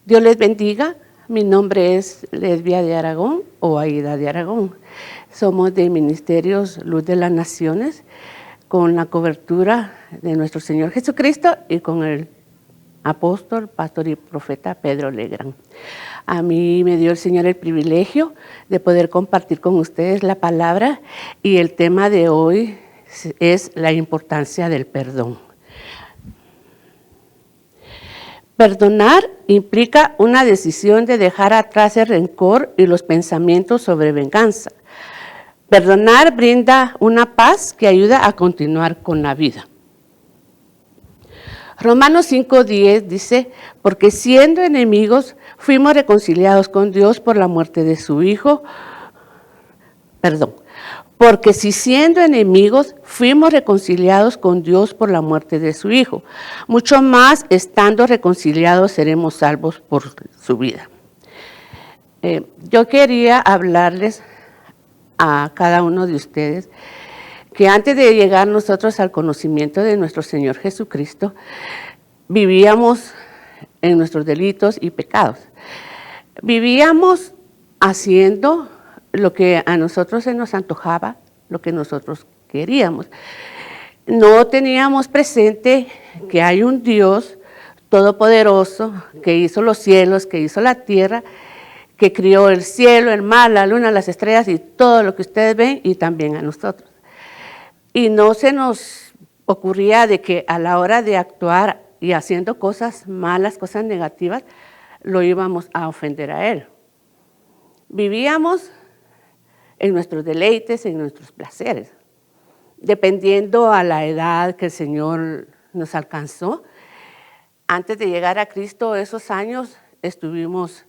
Dios les bendiga. Mi nombre es Lesbia de Aragón o Aida de Aragón. Somos de Ministerios Luz de las Naciones con la cobertura de nuestro Señor Jesucristo y con el apóstol, pastor y profeta Pedro Legrand. A mí me dio el Señor el privilegio de poder compartir con ustedes la palabra y el tema de hoy es la importancia del perdón. Perdonar implica una decisión de dejar atrás el rencor y los pensamientos sobre venganza. Perdonar brinda una paz que ayuda a continuar con la vida. Romanos 5:10 dice, porque siendo enemigos fuimos reconciliados con Dios por la muerte de su Hijo. Porque si siendo enemigos fuimos reconciliados con Dios por la muerte de su Hijo, mucho más estando reconciliados seremos salvos por su vida. Yo quería hablarles a cada uno de ustedes que antes de llegar nosotros al conocimiento de nuestro Señor Jesucristo, vivíamos en nuestros delitos y pecados. Vivíamos haciendo lo que a nosotros se nos antojaba, lo que nosotros queríamos. No teníamos presente que hay un Dios todopoderoso que hizo los cielos, que hizo la tierra, que crió el cielo, el mar, la luna, las estrellas y todo lo que ustedes ven y también a nosotros. Y no se nos ocurría de que a la hora de actuar y haciendo cosas malas, cosas negativas, lo íbamos a ofender a Él. Vivíamos en nuestros deleites, en nuestros placeres. Dependiendo a la edad que el Señor nos alcanzó, antes de llegar a Cristo, esos años estuvimos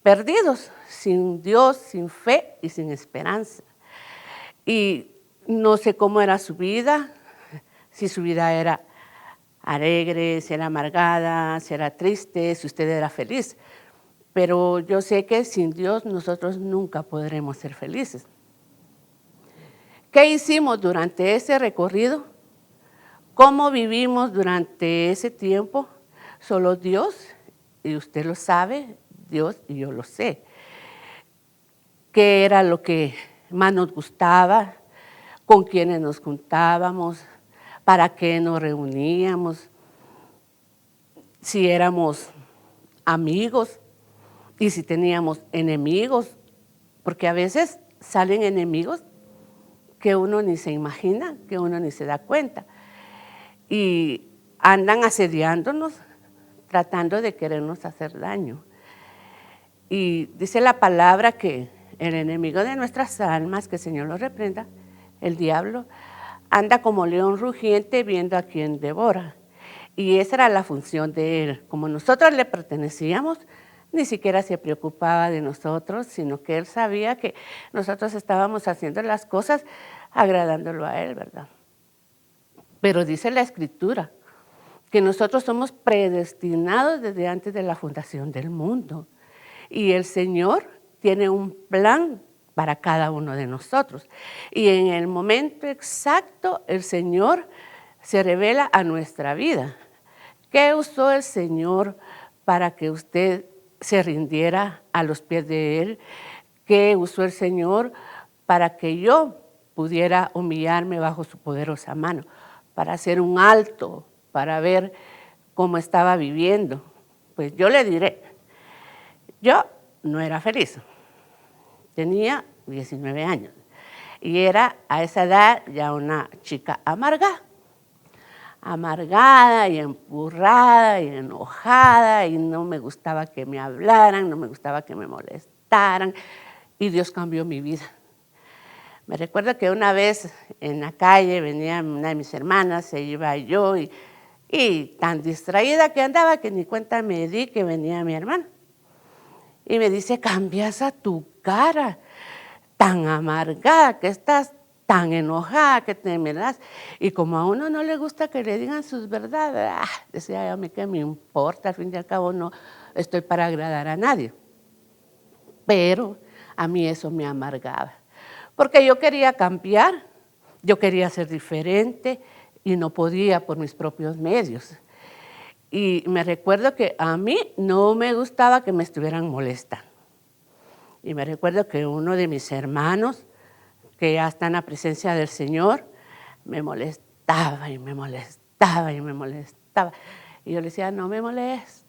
perdidos, sin Dios, sin fe y sin esperanza. Y no sé cómo era su vida, si su vida era alegre, si era amargada, si era triste, si usted era feliz. Pero yo sé que sin Dios nosotros nunca podremos ser felices. ¿Qué hicimos durante ese recorrido? ¿Cómo vivimos durante ese tiempo? Solo Dios, y usted lo sabe, Dios y yo lo sé. ¿Qué era lo que más nos gustaba? ¿Con quiénes nos juntábamos? ¿Para qué nos reuníamos? Si éramos amigos y si teníamos enemigos, porque a veces salen enemigos que uno ni se imagina, que uno ni se da cuenta. Y andan asediándonos, tratando de querernos hacer daño. Y dice la palabra que el enemigo de nuestras almas, que el Señor lo reprenda, el diablo, anda como león rugiente viendo a quien devora. Y esa era la función de él. Como nosotros le pertenecíamos, ni siquiera se preocupaba de nosotros, sino que él sabía que nosotros estábamos haciendo las cosas agradándolo a él, ¿verdad? Pero dice la Escritura que nosotros somos predestinados desde antes de la fundación del mundo. Y el Señor tiene un plan para cada uno de nosotros. Y en el momento exacto, el Señor se revela a nuestra vida. ¿Qué usó el Señor para que usted se rindiera a los pies de Él? ¿Qué usó el Señor para que yo pudiera humillarme bajo su poderosa mano? Para hacer un alto, para ver cómo estaba viviendo. Pues yo le diré, yo no era feliz. Tenía 19 años y era a esa edad ya una chica amargada y empurrada y enojada y no me gustaba que me hablaran, no me gustaba que me molestaran y Dios cambió mi vida. Me recuerdo que una vez en la calle venía una de mis hermanas, se iba yo y tan distraída que andaba que ni cuenta me di que venía mi hermana. Y me dice, cambias a tu cara, tan amargada que estás, tan enojada que te miras. Y como a uno no le gusta que le digan sus verdades, decía yo, a mí qué me importa, al fin y al cabo no estoy para agradar a nadie. Pero a mí eso me amargaba, porque yo quería cambiar, yo quería ser diferente y no podía por mis propios medios. Y me recuerdo que a mí no me gustaba que me estuvieran molestando. Y me recuerdo que uno de mis hermanos, que ya está en la presencia del Señor, me molestaba y me molestaba y me molestaba. Y yo le decía, no me molestes.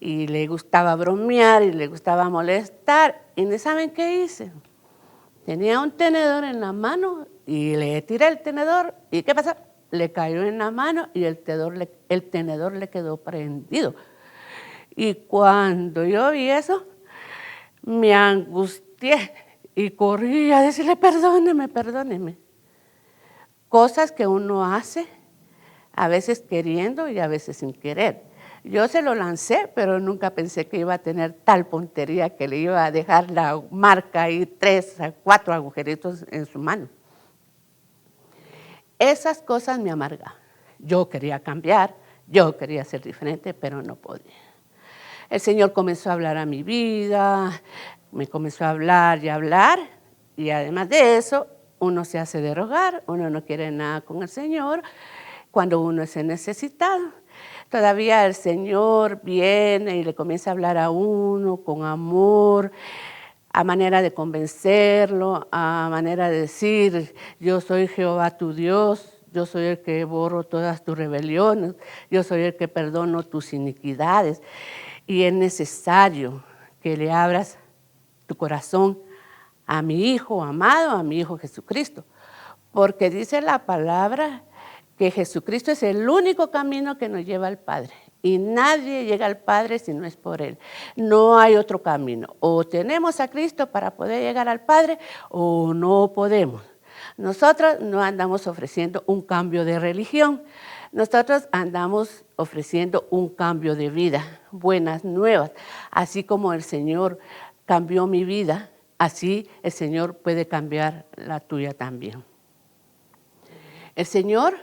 Y le gustaba bromear y le gustaba molestar. ¿Y no saben qué hice? Tenía un tenedor en la mano y le tiré el tenedor. ¿Y qué pasó? Le cayó en la mano y el tenedor le quedó prendido. Y cuando yo vi eso, me angustié y corrí a decirle, perdóneme, perdóneme. Cosas que uno hace, a veces queriendo y a veces sin querer. Yo se lo lancé, pero nunca pensé que iba a tener tal puntería que le iba a dejar la marca y 3 a 4 agujeritos en su mano. Esas cosas me amargaban. Yo quería cambiar, yo quería ser diferente, pero no podía. El Señor comenzó a hablar a mi vida, me comenzó a hablar y además de eso, uno se hace de rogar, uno no quiere nada con el Señor cuando uno es necesitado. Todavía el Señor viene y le comienza a hablar a uno con amor, a manera de convencerlo, a manera de decir, yo soy Jehová tu Dios, yo soy el que borro todas tus rebeliones, yo soy el que perdono tus iniquidades. Y es necesario que le abras tu corazón a mi Hijo amado, a mi Hijo Jesucristo, porque dice la palabra que Jesucristo es el único camino que nos lleva al Padre. Y nadie llega al Padre si no es por Él. No hay otro camino. O tenemos a Cristo para poder llegar al Padre o no podemos. Nosotros no andamos ofreciendo un cambio de religión. Nosotros andamos ofreciendo un cambio de vida, buenas nuevas. Así como el Señor cambió mi vida, así el Señor puede cambiar la tuya también. El Señor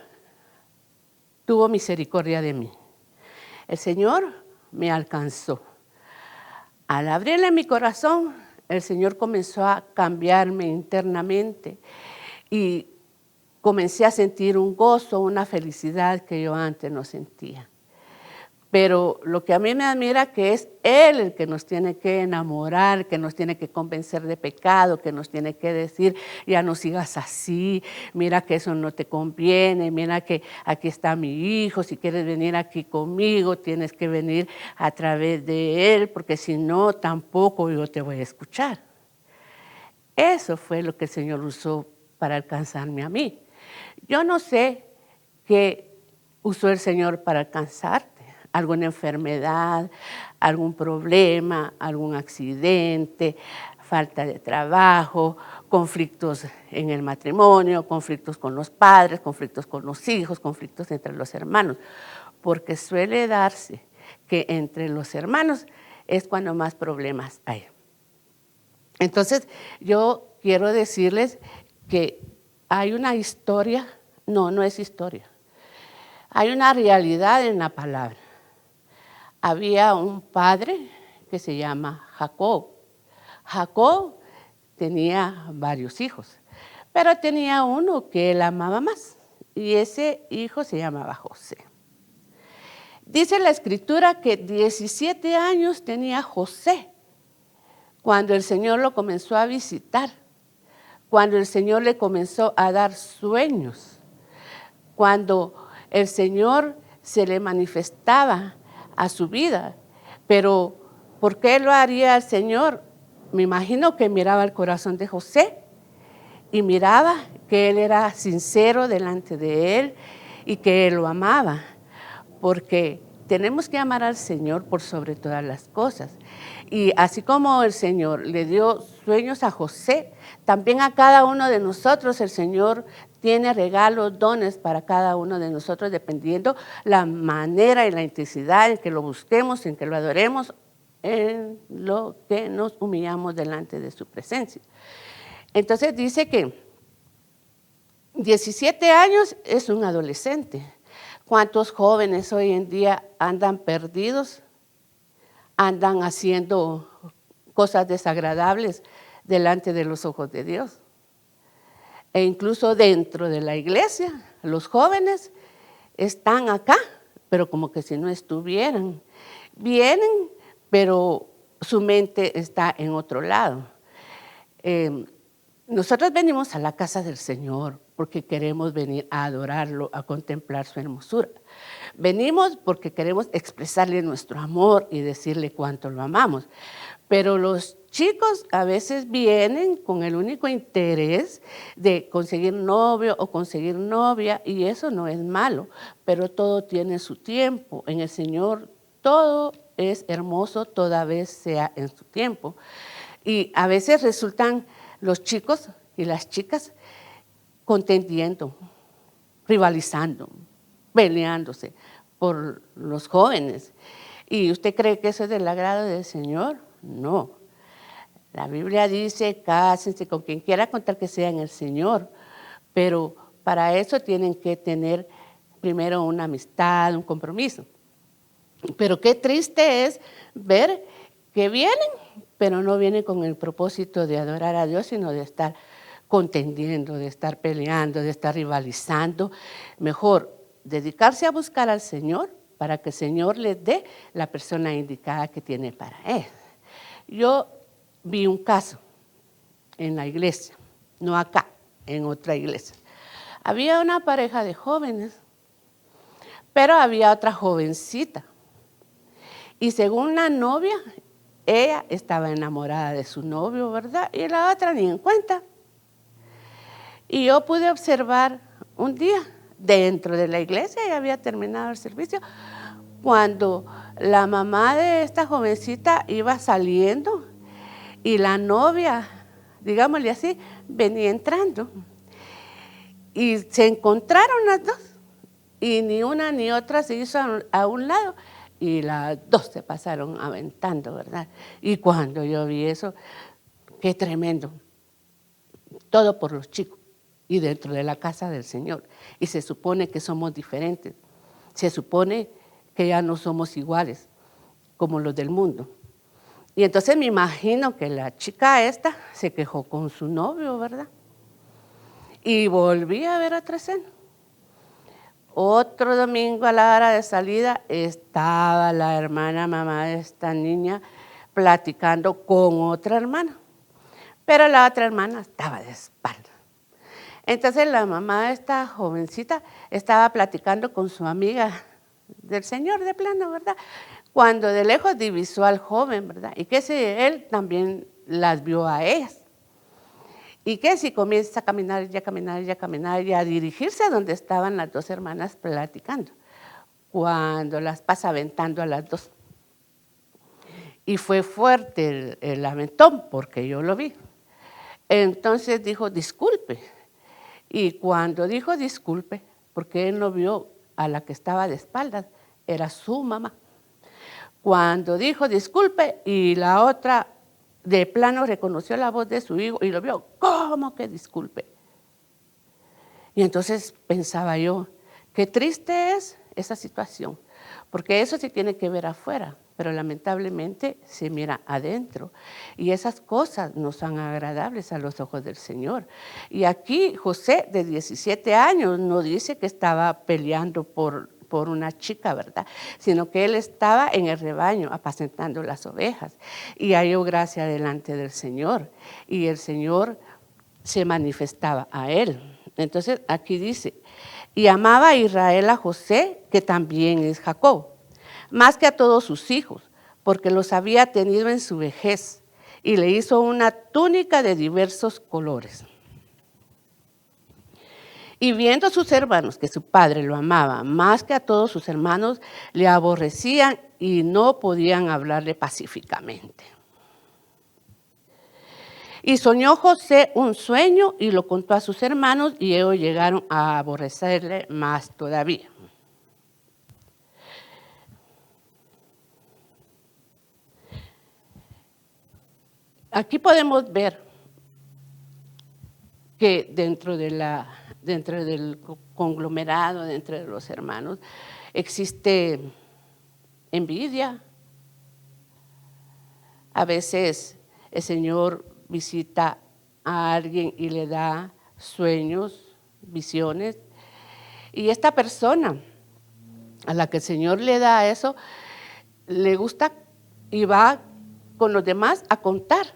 tuvo misericordia de mí. El Señor me alcanzó. Al abrirle mi corazón, el Señor comenzó a cambiarme internamente y comencé a sentir un gozo, una felicidad que yo antes no sentía. Pero lo que a mí me admira que es Él el que nos tiene que enamorar, que nos tiene que convencer de pecado, que nos tiene que decir, ya no sigas así, mira que eso no te conviene, mira que aquí está mi hijo, si quieres venir aquí conmigo, tienes que venir a través de Él, porque si no, tampoco yo te voy a escuchar. Eso fue lo que el Señor usó para alcanzarme a mí. Yo no sé qué usó el Señor para alcanzarte. Alguna enfermedad, algún problema, algún accidente, falta de trabajo, conflictos en el matrimonio, conflictos con los padres, conflictos con los hijos, conflictos entre los hermanos, porque suele darse que entre los hermanos es cuando más problemas hay. Entonces, yo quiero decirles que hay una historia, no es historia, hay una realidad en la palabra. Había un padre que se llama Jacob. Jacob tenía varios hijos, pero tenía uno que él amaba más, y ese hijo se llamaba José. Dice la Escritura que 17 años tenía José cuando el Señor lo comenzó a visitar, cuando el Señor le comenzó a dar sueños, cuando el Señor se le manifestaba a su vida. Pero ¿por qué lo haría el Señor? Me imagino que miraba el corazón de José y miraba que él era sincero delante de él y que él lo amaba, porque tenemos que amar al Señor por sobre todas las cosas. Y así como el Señor le dio sueños a José, también a cada uno de nosotros el Señor tiene regalos, dones para cada uno de nosotros, dependiendo la manera y la intensidad en que lo busquemos, en que lo adoremos, en lo que nos humillamos delante de su presencia. Entonces dice que 17 años es un adolescente. ¿Cuántos jóvenes hoy en día andan perdidos? Andan haciendo cosas desagradables delante de los ojos de Dios. E incluso dentro de la iglesia, los jóvenes están acá pero como que si no estuvieran. Vienen, pero su mente está en otro lado. Nosotros venimos a la casa del Señor porque queremos venir a adorarlo, a contemplar su hermosura. Venimos porque queremos expresarle nuestro amor y decirle cuánto lo amamos. Pero los chicos a veces vienen con el único interés de conseguir novio o conseguir novia, y eso no es malo, pero todo tiene su tiempo. En el Señor todo es hermoso, toda vez sea en su tiempo. Y a veces resultan los chicos y las chicas contendiendo, rivalizando, peleándose por los jóvenes. ¿Y usted cree que eso es del agrado del Señor? No. La Biblia dice, cásense con quien quiera contar que sea en el Señor, pero para eso tienen que tener primero una amistad, un compromiso. Pero qué triste es ver que vienen, pero no vienen con el propósito de adorar a Dios, sino de estar contendiendo, de estar peleando, de estar rivalizando. Mejor dedicarse a buscar al Señor para que el Señor les dé la persona indicada que tiene para él. Yo vi un caso en la iglesia, no acá, en otra iglesia. Había una pareja de jóvenes, pero había otra jovencita. Y según la novia, ella estaba enamorada de su novio, ¿verdad? Y la otra ni en cuenta. Y yo pude observar un día dentro de la iglesia, ya había terminado el servicio, cuando la mamá de esta jovencita iba saliendo y la novia, digámosle así, venía entrando. Y se encontraron las dos y ni una ni otra se hizo a un lado y las dos se pasaron aventando, ¿verdad? Y cuando yo vi eso, qué tremendo. Todo por los chicos y dentro de la casa del Señor. Y se supone que somos diferentes. Se supone que ya no somos iguales como los del mundo. Y entonces me imagino que la chica esta se quejó con su novio, ¿verdad? Y volví a ver otra escena. Otro domingo a la hora de salida estaba la hermana mamá de esta niña platicando con otra hermana. Pero la otra hermana estaba de espalda. Entonces la mamá de esta jovencita estaba platicando con su amiga del Señor de plano, ¿verdad? Cuando de lejos divisó al joven, ¿verdad? Y que si él también las vio a ellas. Y que si comienza a caminar y a dirigirse a donde estaban las dos hermanas platicando, cuando las pasa aventando a las dos. Y fue fuerte el aventón, porque yo lo vi. Entonces dijo, disculpe. Y cuando dijo disculpe, porque él no vio a la que estaba de espaldas, era su mamá. Cuando dijo disculpe y la otra de plano reconoció la voz de su hijo y lo vio, ¿cómo que disculpe? Y entonces pensaba yo, qué triste es esa situación, porque eso sí tiene que ver afuera, pero lamentablemente se mira adentro. Y esas cosas no son agradables a los ojos del Señor. Y aquí José, de 17 años, no dice que estaba peleando por una chica, ¿verdad? Sino que él estaba en el rebaño apacentando las ovejas y halló gracia delante del Señor. Y el Señor se manifestaba a él. Entonces aquí dice, y amaba a Israel a José, que también es Jacob, más que a todos sus hijos, porque los había tenido en su vejez, y le hizo una túnica de diversos colores. Y viendo sus hermanos que su padre lo amaba más que a todos sus hermanos, le aborrecían y no podían hablarle pacíficamente. Y soñó José un sueño y lo contó a sus hermanos y ellos llegaron a aborrecerle más todavía. Aquí podemos ver que dentro del conglomerado, dentro de los hermanos, existe envidia. A veces el Señor visita a alguien y le da sueños, visiones, y esta persona a la que el Señor le da eso, le gusta y va con los demás a contar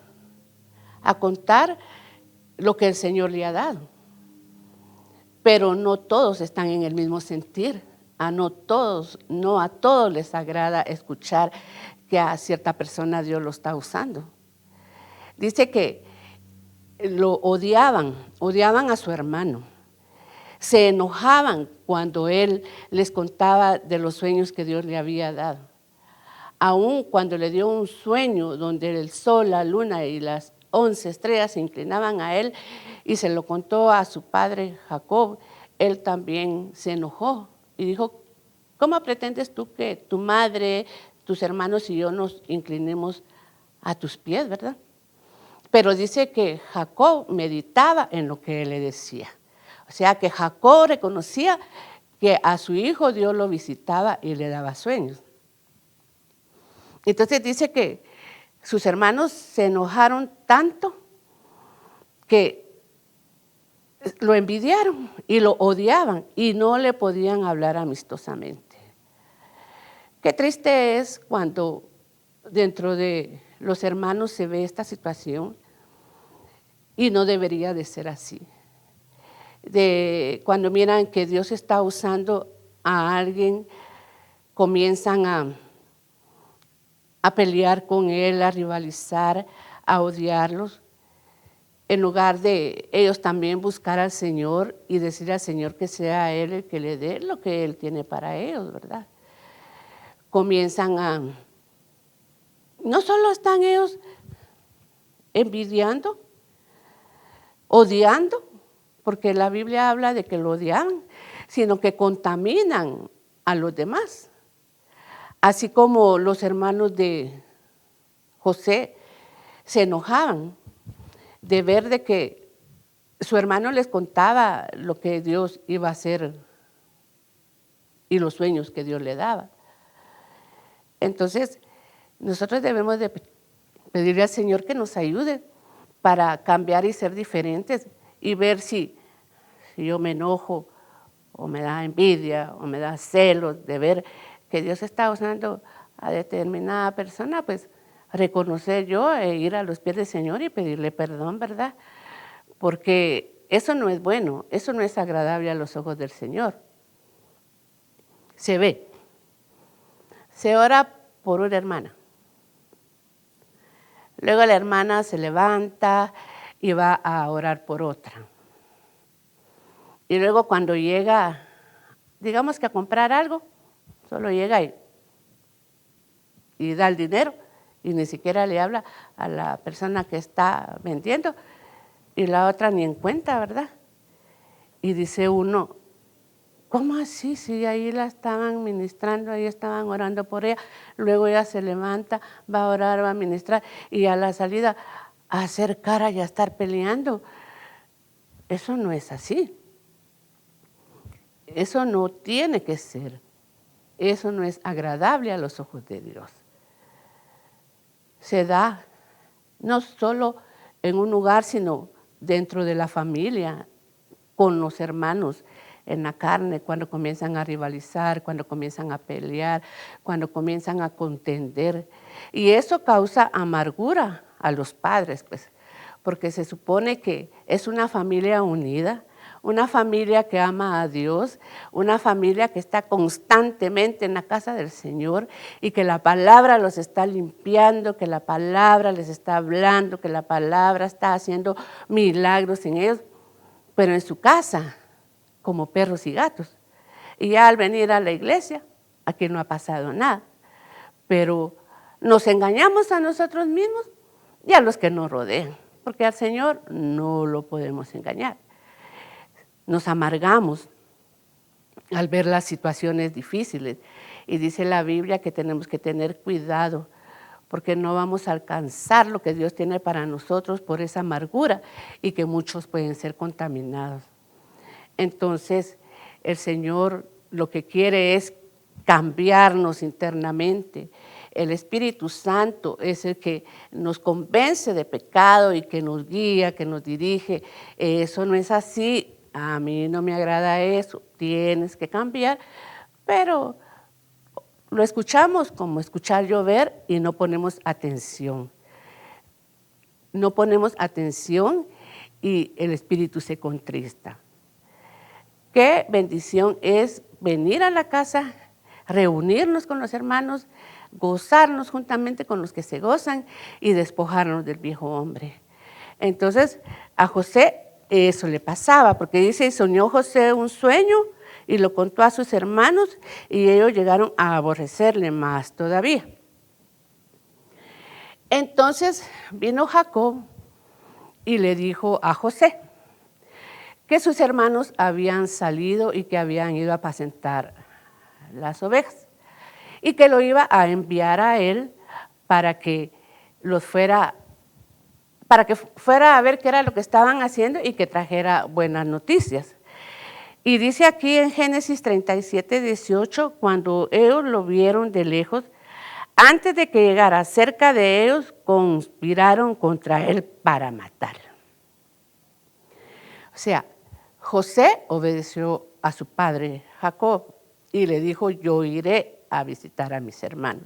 lo que el Señor le ha dado. Pero no todos están en el mismo sentir. No a todos les agrada escuchar que a cierta persona Dios lo está usando. Dice que lo odiaban a su hermano. Se enojaban cuando él les contaba de los sueños que Dios le había dado. Aún cuando le dio un sueño donde el sol, la luna y las 11 estrellas se inclinaban a él y se lo contó a su padre Jacob, él también se enojó y dijo, ¿cómo pretendes tú que tu madre, tus hermanos y yo nos inclinemos a tus pies, verdad? Pero dice que Jacob meditaba en lo que él le decía. O sea que Jacob reconocía que a su hijo Dios lo visitaba y le daba sueños. Entonces dice que sus hermanos se enojaron tanto que lo envidiaron y lo odiaban y no le podían hablar amistosamente. Qué triste es cuando dentro de los hermanos se ve esta situación y no debería de ser así. Cuando miran que Dios está usando a alguien, comienzan a pelear con él, a rivalizar, a odiarlos, en lugar de ellos también buscar al Señor y decir al Señor que sea Él el que le dé lo que Él tiene para ellos, ¿verdad? Comienzan no solo están ellos envidiando, odiando, porque la Biblia habla de que lo odian, sino que contaminan a los demás. Así como los hermanos de José se enojaban de ver de que su hermano les contaba lo que Dios iba a hacer y los sueños que Dios le daba. Entonces, nosotros debemos de pedirle al Señor que nos ayude para cambiar y ser diferentes y ver si yo me enojo o me da envidia o me da celos de ver que Dios está usando a determinada persona, pues reconocer yo e ir a los pies del Señor y pedirle perdón, ¿verdad? Porque eso no es bueno, eso no es agradable a los ojos del Señor. Se ve, se ora por una hermana. Luego la hermana se levanta y va a orar por otra. Y luego cuando llega, digamos que a comprar algo, solo llega y da el dinero y ni siquiera le habla a la persona que está vendiendo y la otra ni en cuenta, ¿verdad? Y dice uno, ¿cómo así? Si ahí la estaban ministrando, ahí estaban orando por ella, luego ella se levanta, va a orar, va a ministrar y a la salida a hacer cara y a estar peleando. Eso no es así. Eso no tiene que ser. Eso no es agradable a los ojos de Dios. Se da no solo en un lugar, sino dentro de la familia, con los hermanos en la carne, cuando comienzan a rivalizar, cuando comienzan a pelear, cuando comienzan a contender. Y eso causa amargura a los padres, pues, porque se supone que es una familia unida, una familia que ama a Dios, una familia que está constantemente en la casa del Señor y que la palabra los está limpiando, que la palabra les está hablando, que la palabra está haciendo milagros en ellos, pero en su casa, como perros y gatos. Y ya al venir a la iglesia, aquí no ha pasado nada, pero nos engañamos a nosotros mismos y a los que nos rodean, porque al Señor no lo podemos engañar. Nos amargamos al ver las situaciones difíciles. Y dice la Biblia que tenemos que tener cuidado porque no vamos a alcanzar lo que Dios tiene para nosotros por esa amargura y que muchos pueden ser contaminados. Entonces, el Señor lo que quiere es cambiarnos internamente. El Espíritu Santo es el que nos convence de pecado y que nos guía, que nos dirige. Eso no es así. A mí no me agrada eso, tienes que cambiar, pero lo escuchamos como escuchar llover y no ponemos atención. No ponemos atención y el espíritu se contrista. Qué bendición es venir a la casa, reunirnos con los hermanos, gozarnos juntamente con los que se gozan y despojarnos del viejo hombre. Entonces, a José eso le pasaba, porque dice, soñó José un sueño y lo contó a sus hermanos y ellos llegaron a aborrecerle más todavía. Entonces vino Jacob y le dijo a José que sus hermanos habían salido y que habían ido a apacentar las ovejas y que lo iba a enviar a él para que fuera a ver qué era lo que estaban haciendo y que trajera buenas noticias. Y dice aquí en Génesis 37, 18, cuando ellos lo vieron de lejos, antes de que llegara cerca de ellos, conspiraron contra él para matarlo. O sea, José obedeció a su padre Jacob y le dijo, yo iré a visitar a mis hermanos.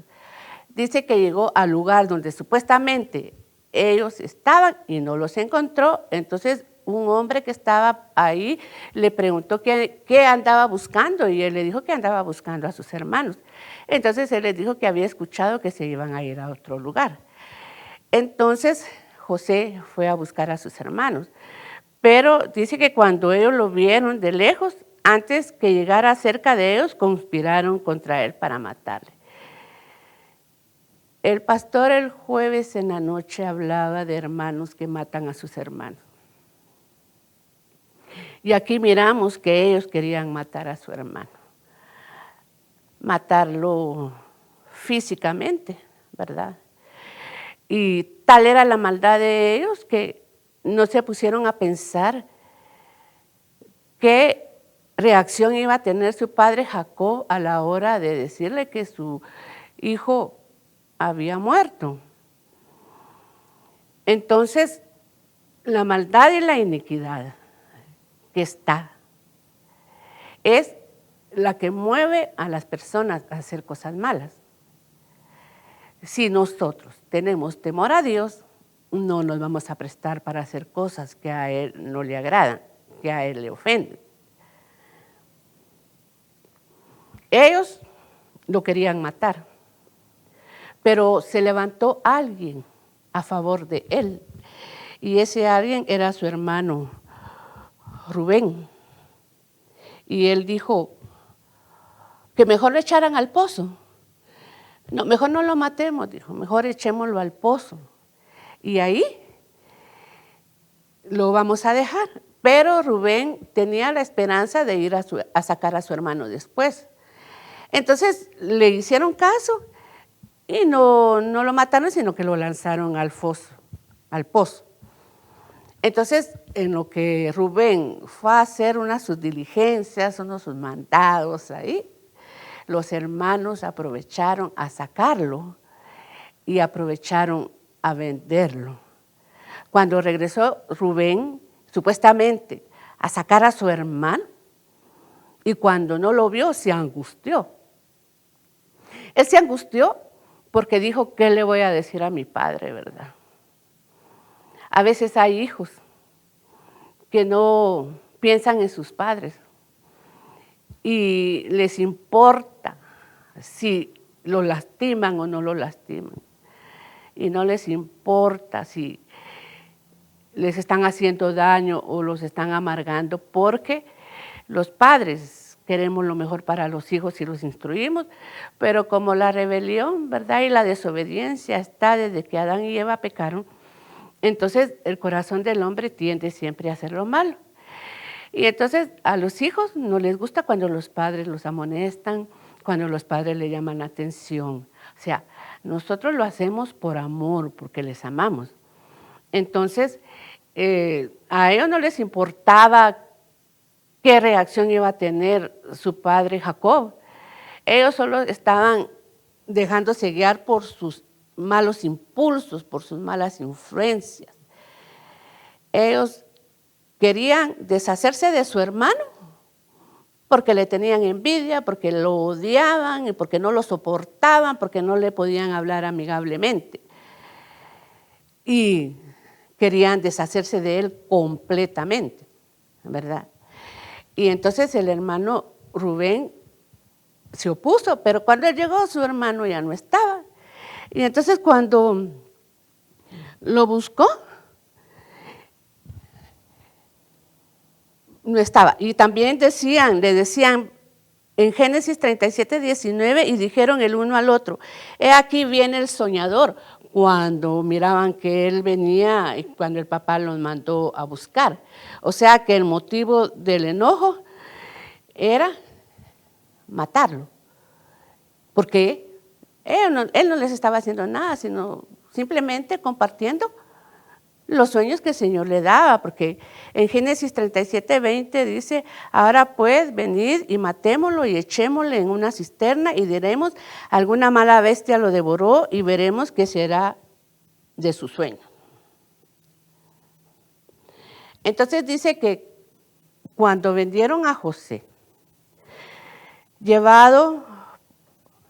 Dice que llegó al lugar donde supuestamente ellos estaban y no los encontró. Entonces un hombre que estaba ahí le preguntó qué andaba buscando y él le dijo que andaba buscando a sus hermanos. Entonces él les dijo que había escuchado que se iban a ir a otro lugar. Entonces José fue a buscar a sus hermanos, pero dice que cuando ellos lo vieron de lejos, antes que llegara cerca de ellos, conspiraron contra él para matarle. El pastor el jueves en la noche hablaba de hermanos que matan a sus hermanos. Y aquí miramos que ellos querían matar a su hermano. Matarlo físicamente, ¿verdad? Y tal era la maldad de ellos que no se pusieron a pensar qué reacción iba a tener su padre Jacob a la hora de decirle que su hijo había muerto. Entonces, la maldad y la iniquidad que está es la que mueve a las personas a hacer cosas malas. Si nosotros tenemos temor a Dios, no nos vamos a prestar para hacer cosas que a Él no le agradan, que a Él le ofenden. Ellos lo querían matar, pero se levantó alguien a favor de él, y ese alguien era su hermano Rubén. Y él dijo que mejor lo echaran al pozo. No, mejor no lo matemos, dijo, mejor echémoslo al pozo. Y ahí lo vamos a dejar. Pero Rubén tenía la esperanza de ir a sacar a su hermano después. Entonces le hicieron caso y no lo mataron, sino que lo lanzaron al pozo. Entonces, en lo que Rubén fue a hacer sus diligencias, sus mandados ahí, los hermanos aprovecharon a sacarlo y aprovecharon a venderlo. Cuando regresó Rubén, supuestamente, a sacar a su hermano, y cuando no lo vio, se angustió. Él se angustió porque dijo, ¿qué le voy a decir a mi padre, verdad? A veces hay hijos que no piensan en sus padres y les importa si lo lastiman o no lo lastiman. Y no les importa si les están haciendo daño o los están amargando, porque los padres queremos lo mejor para los hijos y los instruimos, pero como la rebelión, ¿verdad? Y la desobediencia está desde que Adán y Eva pecaron, entonces el corazón del hombre tiende siempre a hacer lo malo. Y entonces a los hijos no les gusta cuando los padres los amonestan, cuando los padres le llaman la atención. O sea, nosotros lo hacemos por amor, porque les amamos. Entonces, a ellos no les importaba qué reacción iba a tener su padre Jacob. Ellos solo estaban dejándose guiar por sus malos impulsos, por sus malas influencias. Ellos querían deshacerse de su hermano porque le tenían envidia, porque lo odiaban y porque no lo soportaban, porque no le podían hablar amigablemente. Y querían deshacerse de él completamente, ¿verdad? Y entonces el hermano Rubén se opuso, pero cuando él llegó, su hermano ya no estaba. Y entonces cuando lo buscó, no estaba. Y también le decían en Génesis 37, 19, y dijeron el uno al otro, he aquí viene el soñador, cuando miraban que él venía y cuando el papá los mandó a buscar. O sea que el motivo del enojo era matarlo, porque él no les estaba haciendo nada, sino simplemente compartiendo los sueños que el Señor le daba, porque en Génesis 37, 20 dice, ahora pues venid y matémoslo y echémosle en una cisterna y diremos, alguna mala bestia lo devoró y veremos qué será de su sueño. Entonces dice que cuando vendieron a José, llevado,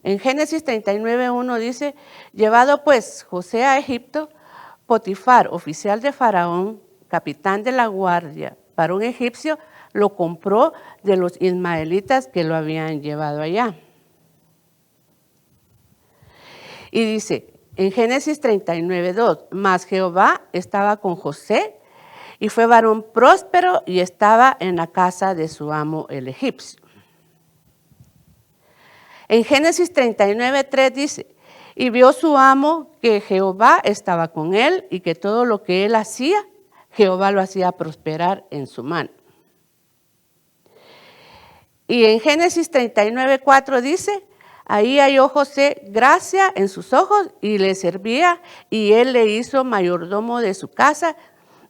en Génesis 39, 1 dice, llevado pues José a Egipto, Potifar, oficial de Faraón, capitán de la guardia, varón egipcio, lo compró de los ismaelitas que lo habían llevado allá. Y dice, en Génesis 39, 2, mas Jehová estaba con José, y fue varón próspero, y estaba en la casa de su amo el egipcio. En Génesis 39, 3 dice, y vio su amo que Jehová estaba con él y que todo lo que él hacía, Jehová lo hacía prosperar en su mano. Y en Génesis 39, 4 dice, ahí halló José gracia en sus ojos y le servía, y él le hizo mayordomo de su casa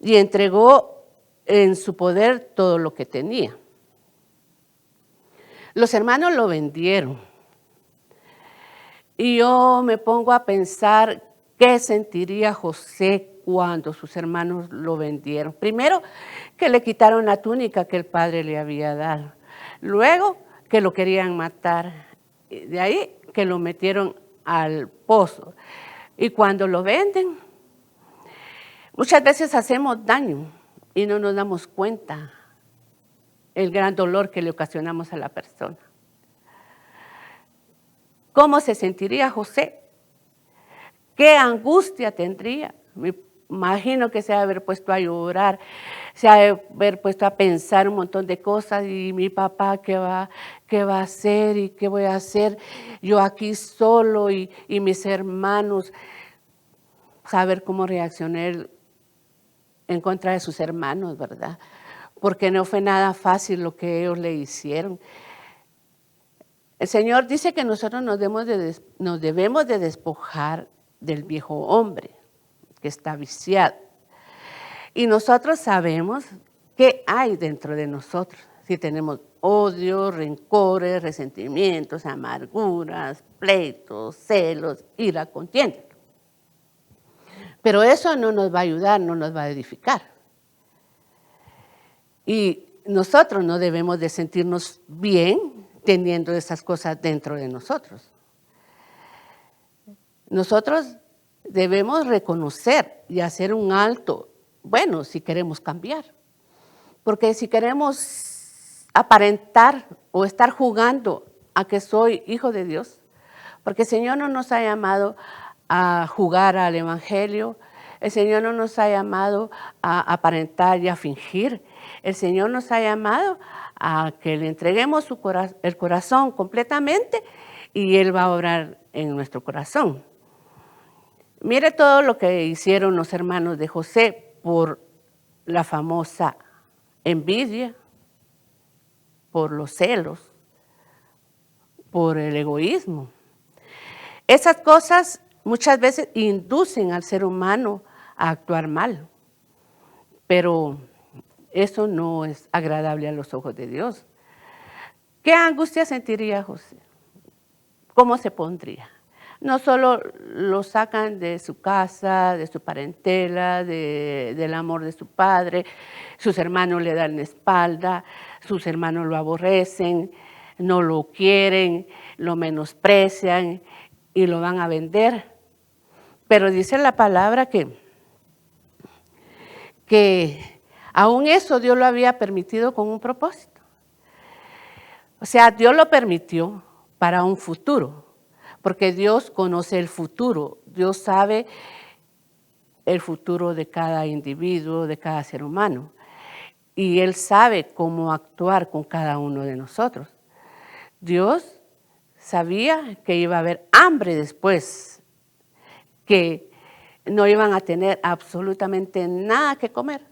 y entregó en su poder todo lo que tenía. Los hermanos lo vendieron. Y yo me pongo a pensar qué sentiría José cuando sus hermanos lo vendieron. Primero, que le quitaron la túnica que el padre le había dado. Luego, que lo querían matar. De ahí, que lo metieron al pozo. Y cuando lo venden, muchas veces hacemos daño y no nos damos cuenta el gran dolor que le ocasionamos a la persona. ¿Cómo se sentiría José? ¿Qué angustia tendría? Me imagino que se ha de haber puesto a llorar, se ha de haber puesto a pensar un montón de cosas, y mi papá, ¿qué va a hacer? ¿Y qué voy a hacer? Yo aquí solo y mis hermanos, saber cómo reaccionar en contra de sus hermanos, ¿verdad? Porque no fue nada fácil lo que ellos le hicieron. El Señor dice que nosotros nos debemos de despojar del viejo hombre que está viciado. Y nosotros sabemos qué hay dentro de nosotros. Si tenemos odio, rencores, resentimientos, amarguras, pleitos, celos, ira, contienda. Pero eso no nos va a ayudar, no nos va a edificar. Y nosotros no debemos de sentirnos bien teniendo esas cosas dentro de nosotros. Nosotros debemos reconocer y hacer un alto, bueno, si queremos cambiar. Porque si queremos aparentar o estar jugando a que soy hijo de Dios, porque el Señor no nos ha llamado a jugar al Evangelio, el Señor no nos ha llamado a aparentar y a fingir, el Señor nos ha llamado a que le entreguemos el corazón completamente y Él va a obrar en nuestro corazón. Mire todo lo que hicieron los hermanos de José por la famosa envidia, por los celos, por el egoísmo. Esas cosas muchas veces inducen al ser humano a actuar mal, pero eso no es agradable a los ojos de Dios. ¿Qué angustia sentiría José? ¿Cómo se pondría? no solo lo sacan de su casa, de su parentela, del amor de su padre, sus hermanos le dan la espalda, sus hermanos lo aborrecen, no lo quieren, lo menosprecian y lo van a vender. Pero dice la palabra que aún eso Dios lo había permitido con un propósito. O sea, Dios lo permitió para un futuro, porque Dios conoce el futuro. Dios sabe el futuro de cada individuo, de cada ser humano. Y Él sabe cómo actuar con cada uno de nosotros. Dios sabía que iba a haber hambre después, que no iban a tener absolutamente nada que comer.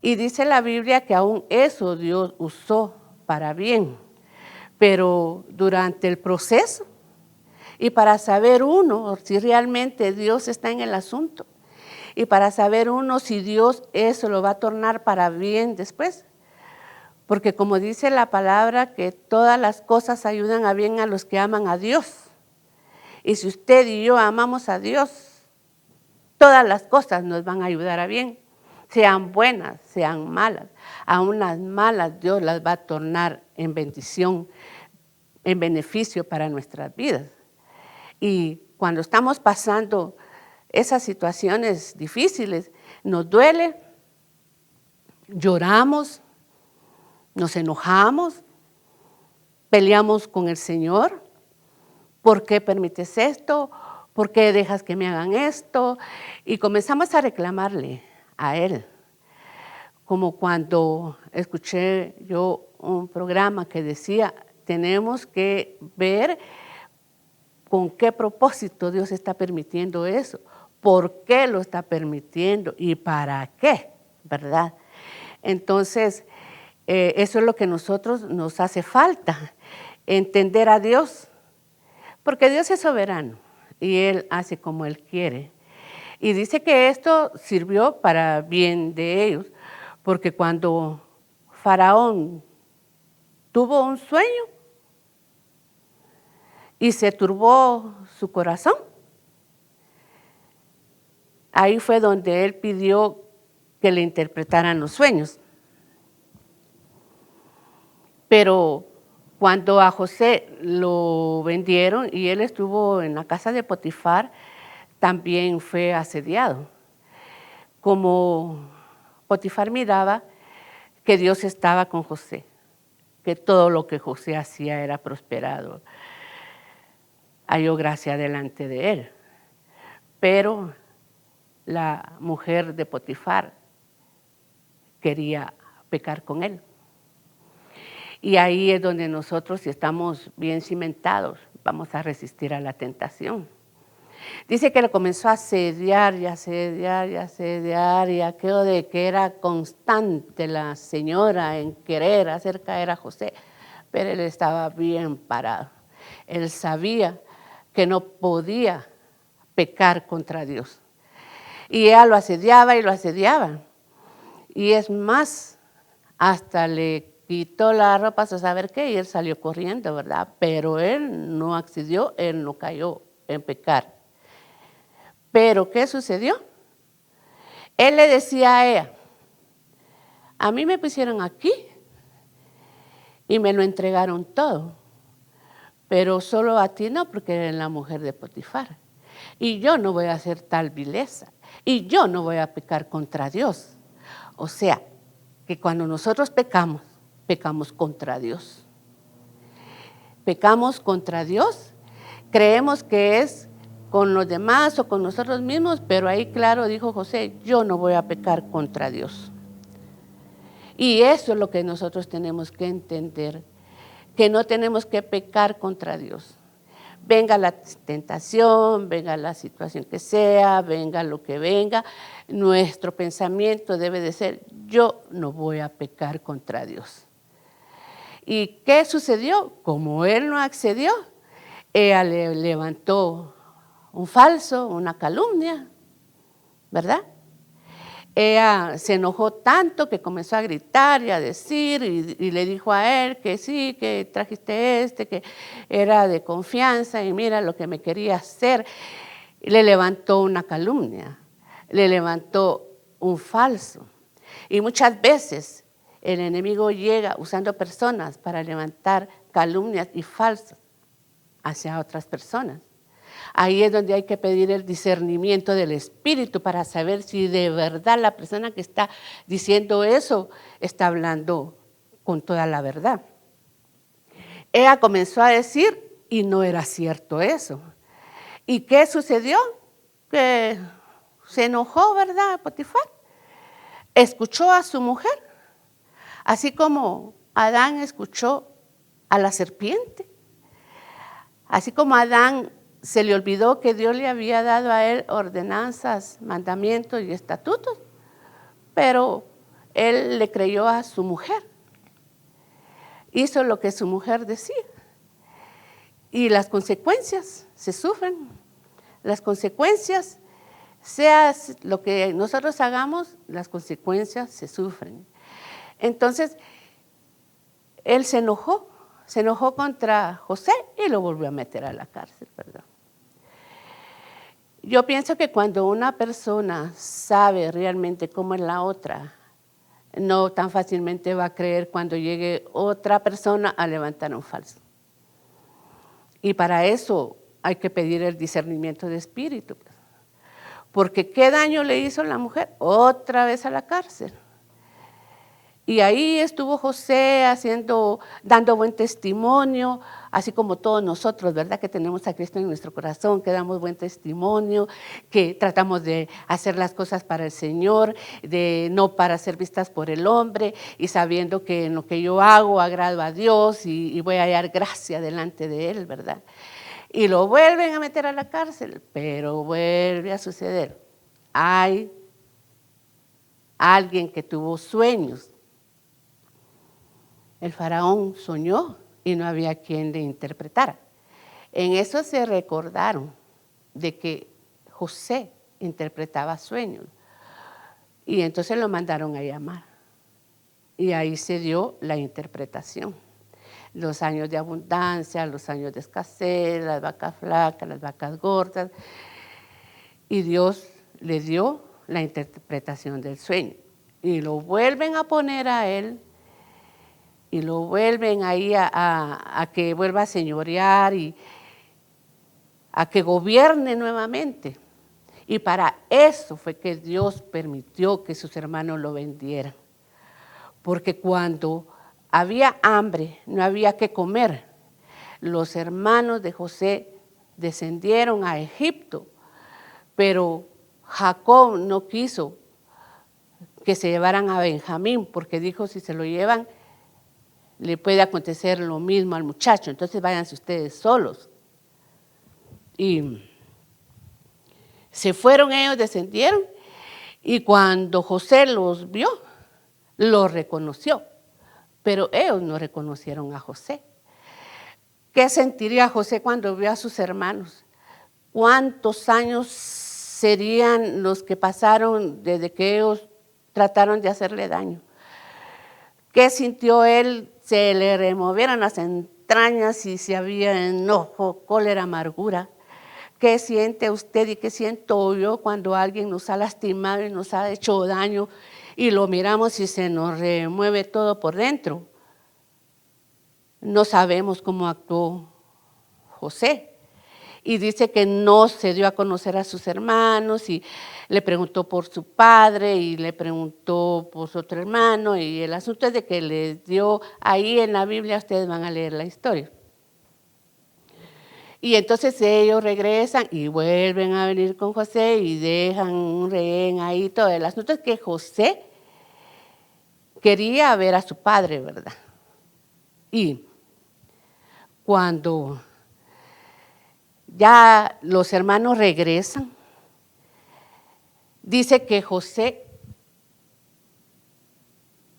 Y dice la Biblia que aún eso Dios usó para bien, pero durante el proceso y para saber uno si realmente Dios está en el asunto y para saber uno si Dios eso lo va a tornar para bien después. Porque como dice la palabra que todas las cosas ayudan a bien a los que aman a Dios. Y si usted y yo amamos a Dios, todas las cosas nos van a ayudar a bien, sean buenas, sean malas. Aún las malas Dios las va a tornar en bendición, en beneficio para nuestras vidas. Y cuando estamos pasando esas situaciones difíciles, nos duele, lloramos, nos enojamos, peleamos con el Señor. ¿Por qué permites esto? ¿Por qué dejas que me hagan esto? Y comenzamos a reclamarle a Él. Como cuando escuché yo un programa que decía, tenemos que ver con qué propósito Dios está permitiendo eso, por qué lo está permitiendo y para qué, ¿verdad? Entonces, eso es lo que a nosotros nos hace falta, entender a Dios, porque Dios es soberano y Él hace como Él quiere. Y dice que esto sirvió para bien de ellos, porque cuando Faraón tuvo un sueño y se turbó su corazón, ahí fue donde él pidió que le interpretaran los sueños. Pero cuando a José lo vendieron y él estuvo en la casa de Potifar, también fue asediado. Como Potifar miraba que Dios estaba con José, que todo lo que José hacía era prosperado, halló gracia delante de él. Pero la mujer de Potifar quería pecar con él. Y ahí es donde nosotros, si estamos bien cimentados, vamos a resistir a la tentación. Dice que le comenzó a asediar y asediar y asediar, y aquello de que era constante la señora en querer hacer caer a José, pero él estaba bien parado. Él sabía que no podía pecar contra Dios. Y ella lo asediaba y lo asediaba. Y es más, hasta le quitó la ropa a saber qué y él salió corriendo, ¿verdad? Pero él no accedió, él no cayó en pecar. Pero ¿qué sucedió? Él le decía a ella, a mí me pusieron aquí y me lo entregaron todo, pero solo a ti no, porque eres la mujer de Potifar. Y yo no voy a hacer tal vileza, y yo no voy a pecar contra Dios. O sea, que cuando nosotros pecamos, pecamos contra Dios. Pecamos contra Dios, creemos que es con los demás o con nosotros mismos, pero ahí claro dijo José, yo no voy a pecar contra Dios. Y eso es lo que nosotros tenemos que entender, que no tenemos que pecar contra Dios. Venga la tentación, venga la situación que sea, venga lo que venga, nuestro pensamiento debe de ser, yo no voy a pecar contra Dios. ¿Y qué sucedió? Como él no accedió, ella le levantó un falso, una calumnia, ¿verdad? ella se enojó tanto que comenzó a gritar y a decir y le dijo a él que sí, que trajiste que era de confianza y mira lo que me quería hacer. Y le levantó una calumnia, le levantó un falso. Y muchas veces el enemigo llega usando personas para levantar calumnias y falsos hacia otras personas. Ahí es donde hay que pedir el discernimiento del Espíritu para saber si de verdad la persona que está diciendo eso está hablando con toda la verdad. Ella comenzó a decir y no era cierto eso. ¿Y qué sucedió? Que se enojó, ¿verdad, Potifar? Escuchó a su mujer, así como Adán escuchó a la serpiente. Así como a Adán se le olvidó que Dios le había dado a él ordenanzas, mandamientos y estatutos, pero él le creyó a su mujer. Hizo lo que su mujer decía. Y las consecuencias se sufren. Las consecuencias, sea lo que nosotros hagamos, las consecuencias se sufren. Entonces, él se enojó contra José y lo volvió a meter a la cárcel, ¿verdad? Yo pienso que cuando una persona sabe realmente cómo es la otra, no tan fácilmente va a creer cuando llegue otra persona a levantar un falso. Y para eso hay que pedir el discernimiento de espíritu. Porque ¿qué daño le hizo la mujer? Otra vez a la cárcel. Y ahí estuvo José dando buen testimonio, así como todos nosotros, ¿verdad? Que tenemos a Cristo en nuestro corazón, que damos buen testimonio, que tratamos de hacer las cosas para el Señor, no para ser vistas por el hombre, y sabiendo que en lo que yo hago agrado a Dios y voy a hallar gracia delante de Él, ¿verdad? Y lo vuelven a meter a la cárcel, pero vuelve a suceder. Hay alguien que tuvo sueños. El faraón soñó y no había quien le interpretara. En eso se recordaron de que José interpretaba sueños. Y entonces lo mandaron a llamar. Y ahí se dio la interpretación. Los años de abundancia, los años de escasez, las vacas flacas, las vacas gordas. Y Dios le dio la interpretación del sueño. Y lo vuelven a poner a él. Y lo vuelven ahí a que vuelva a señorear y a que gobierne nuevamente. Y para eso fue que Dios permitió que sus hermanos lo vendieran. Porque cuando había hambre, no había que comer, los hermanos de José descendieron a Egipto, pero Jacob no quiso que se llevaran a Benjamín, porque dijo, si se lo llevan, le puede acontecer lo mismo al muchacho, entonces váyanse ustedes solos. Y se fueron ellos, descendieron, y cuando José los vio, los reconoció, pero ellos no reconocieron a José. ¿Qué sentiría José cuando vio a sus hermanos? ¿Cuántos años serían los que pasaron desde que ellos trataron de hacerle daño? ¿Qué sintió él? Se le removieron las entrañas y si había enojo, cólera, amargura. ¿Qué siente usted y qué siento yo cuando alguien nos ha lastimado y nos ha hecho daño y lo miramos y se nos remueve todo por dentro? No sabemos cómo actuó José. Y dice que no se dio a conocer a sus hermanos y le preguntó por su padre y le preguntó por su otro hermano y el asunto es de que les dio, ahí en la Biblia ustedes van a leer la historia. Y entonces ellos regresan y vuelven a venir con José y dejan un rehén ahí, todo. El asunto es que José quería ver a su padre, ¿verdad? Y cuando ya los hermanos regresan, dice que José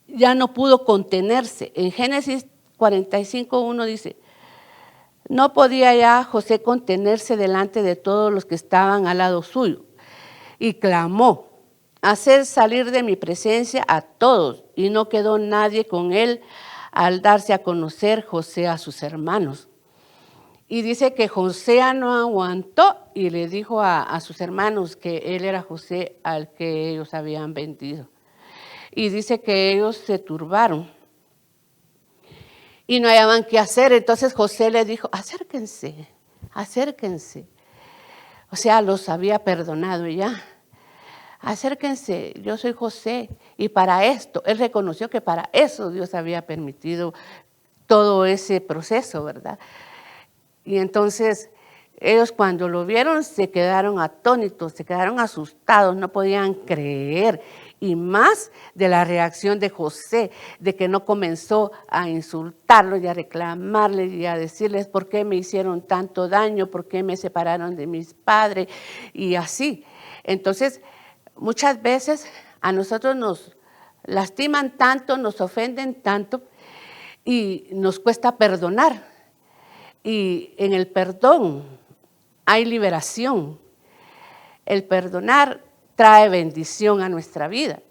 ya no pudo contenerse. En Génesis 45:1 dice, no podía ya José contenerse delante de todos los que estaban al lado suyo y clamó. hacer salir de mi presencia a todos, y no quedó nadie con él al darse a conocer José a sus hermanos. Y dice que José no aguantó y le dijo a sus hermanos que él era José al que ellos habían vendido. Y dice que ellos se turbaron y no hallaban qué hacer. Entonces José le dijo, acérquense, acérquense. O sea, los había perdonado ya. Acérquense, yo soy José. Y para esto, él reconoció que para eso Dios había permitido todo ese proceso, ¿verdad? Y entonces ellos cuando lo vieron se quedaron atónitos, se quedaron asustados, no podían creer. Y más de la reacción de José, de que no comenzó a insultarlos y a reclamarles y a decirles por qué me hicieron tanto daño, por qué me separaron de mis padres y así. Entonces, muchas veces a nosotros nos lastiman tanto, nos ofenden tanto y nos cuesta perdonar. Y en el perdón hay liberación. El perdonar trae bendición a nuestra vida,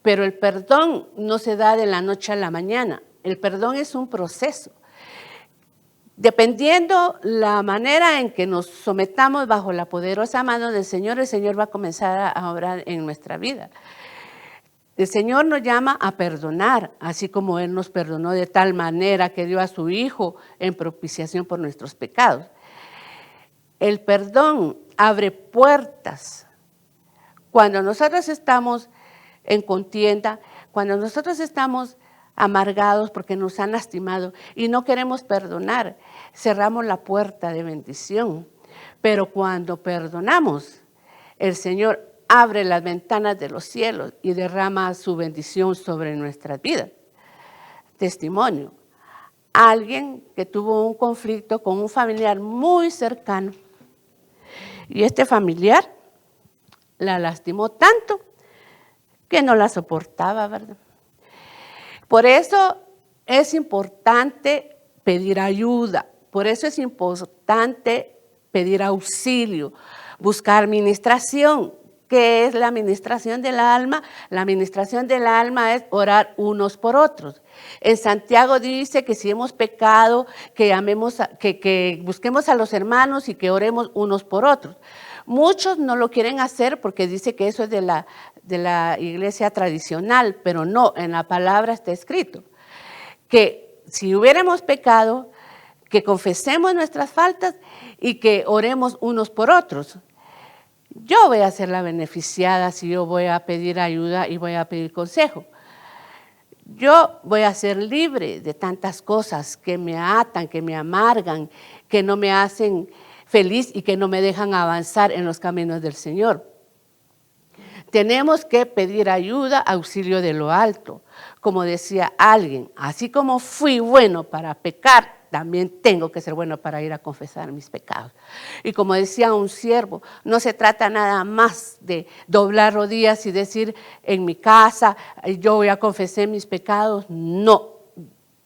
pero el perdón no se da de la noche a la mañana. El perdón es un proceso. Dependiendo la manera en que nos sometamos bajo la poderosa mano del Señor, el Señor va a comenzar a obrar en nuestra vida. El Señor nos llama a perdonar, así como Él nos perdonó de tal manera que dio a su Hijo en propiciación por nuestros pecados. El perdón abre puertas. Cuando nosotros estamos en contienda, cuando nosotros estamos amargados porque nos han lastimado y no queremos perdonar, cerramos la puerta de bendición. Pero cuando perdonamos, el Señor abre las ventanas de los cielos y derrama su bendición sobre nuestras vidas. Testimonio. Alguien que tuvo un conflicto con un familiar muy cercano y este familiar la lastimó tanto que no la soportaba, ¿verdad? Por eso es importante pedir ayuda, por eso es importante pedir auxilio, buscar ministración. ¿Qué es la administración del alma? La administración del alma es orar unos por otros. En Santiago dice que si hemos pecado, que busquemos a los hermanos y que oremos unos por otros. Muchos no lo quieren hacer porque dice que eso es de la iglesia tradicional, pero no, en la palabra está escrito que si hubiéramos pecado, que confesemos nuestras faltas y que oremos unos por otros. Yo voy a ser la beneficiada si yo voy a pedir ayuda y voy a pedir consejo. Yo voy a ser libre de tantas cosas que me atan, que me amargan, que no me hacen feliz y que no me dejan avanzar en los caminos del Señor. Tenemos que pedir ayuda, auxilio de lo alto. Como decía alguien, así como fui bueno para pecar, también tengo que ser bueno para ir a confesar mis pecados. Y como decía un siervo, no se trata nada más de doblar rodillas y decir en mi casa, yo voy a confesar mis pecados. No,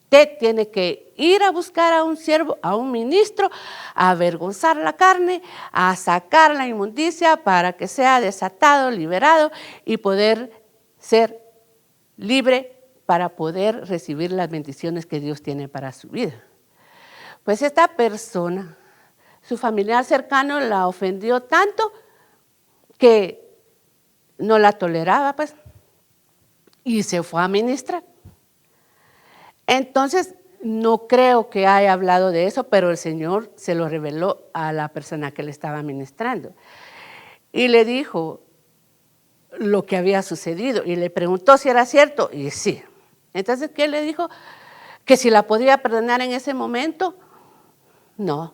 usted tiene que ir a buscar a un siervo, a un ministro, a avergonzar la carne, a sacar la inmundicia para que sea desatado, liberado y poder ser libre para poder recibir las bendiciones que Dios tiene para su vida. Pues esta persona, su familiar cercano la ofendió tanto que no la toleraba, pues, y se fue a ministrar. Entonces, no creo que haya hablado de eso, pero el Señor se lo reveló a la persona que le estaba ministrando. Y le dijo lo que había sucedido y le preguntó si era cierto y sí. Entonces, ¿qué le dijo? Que si la podía perdonar en ese momento. No.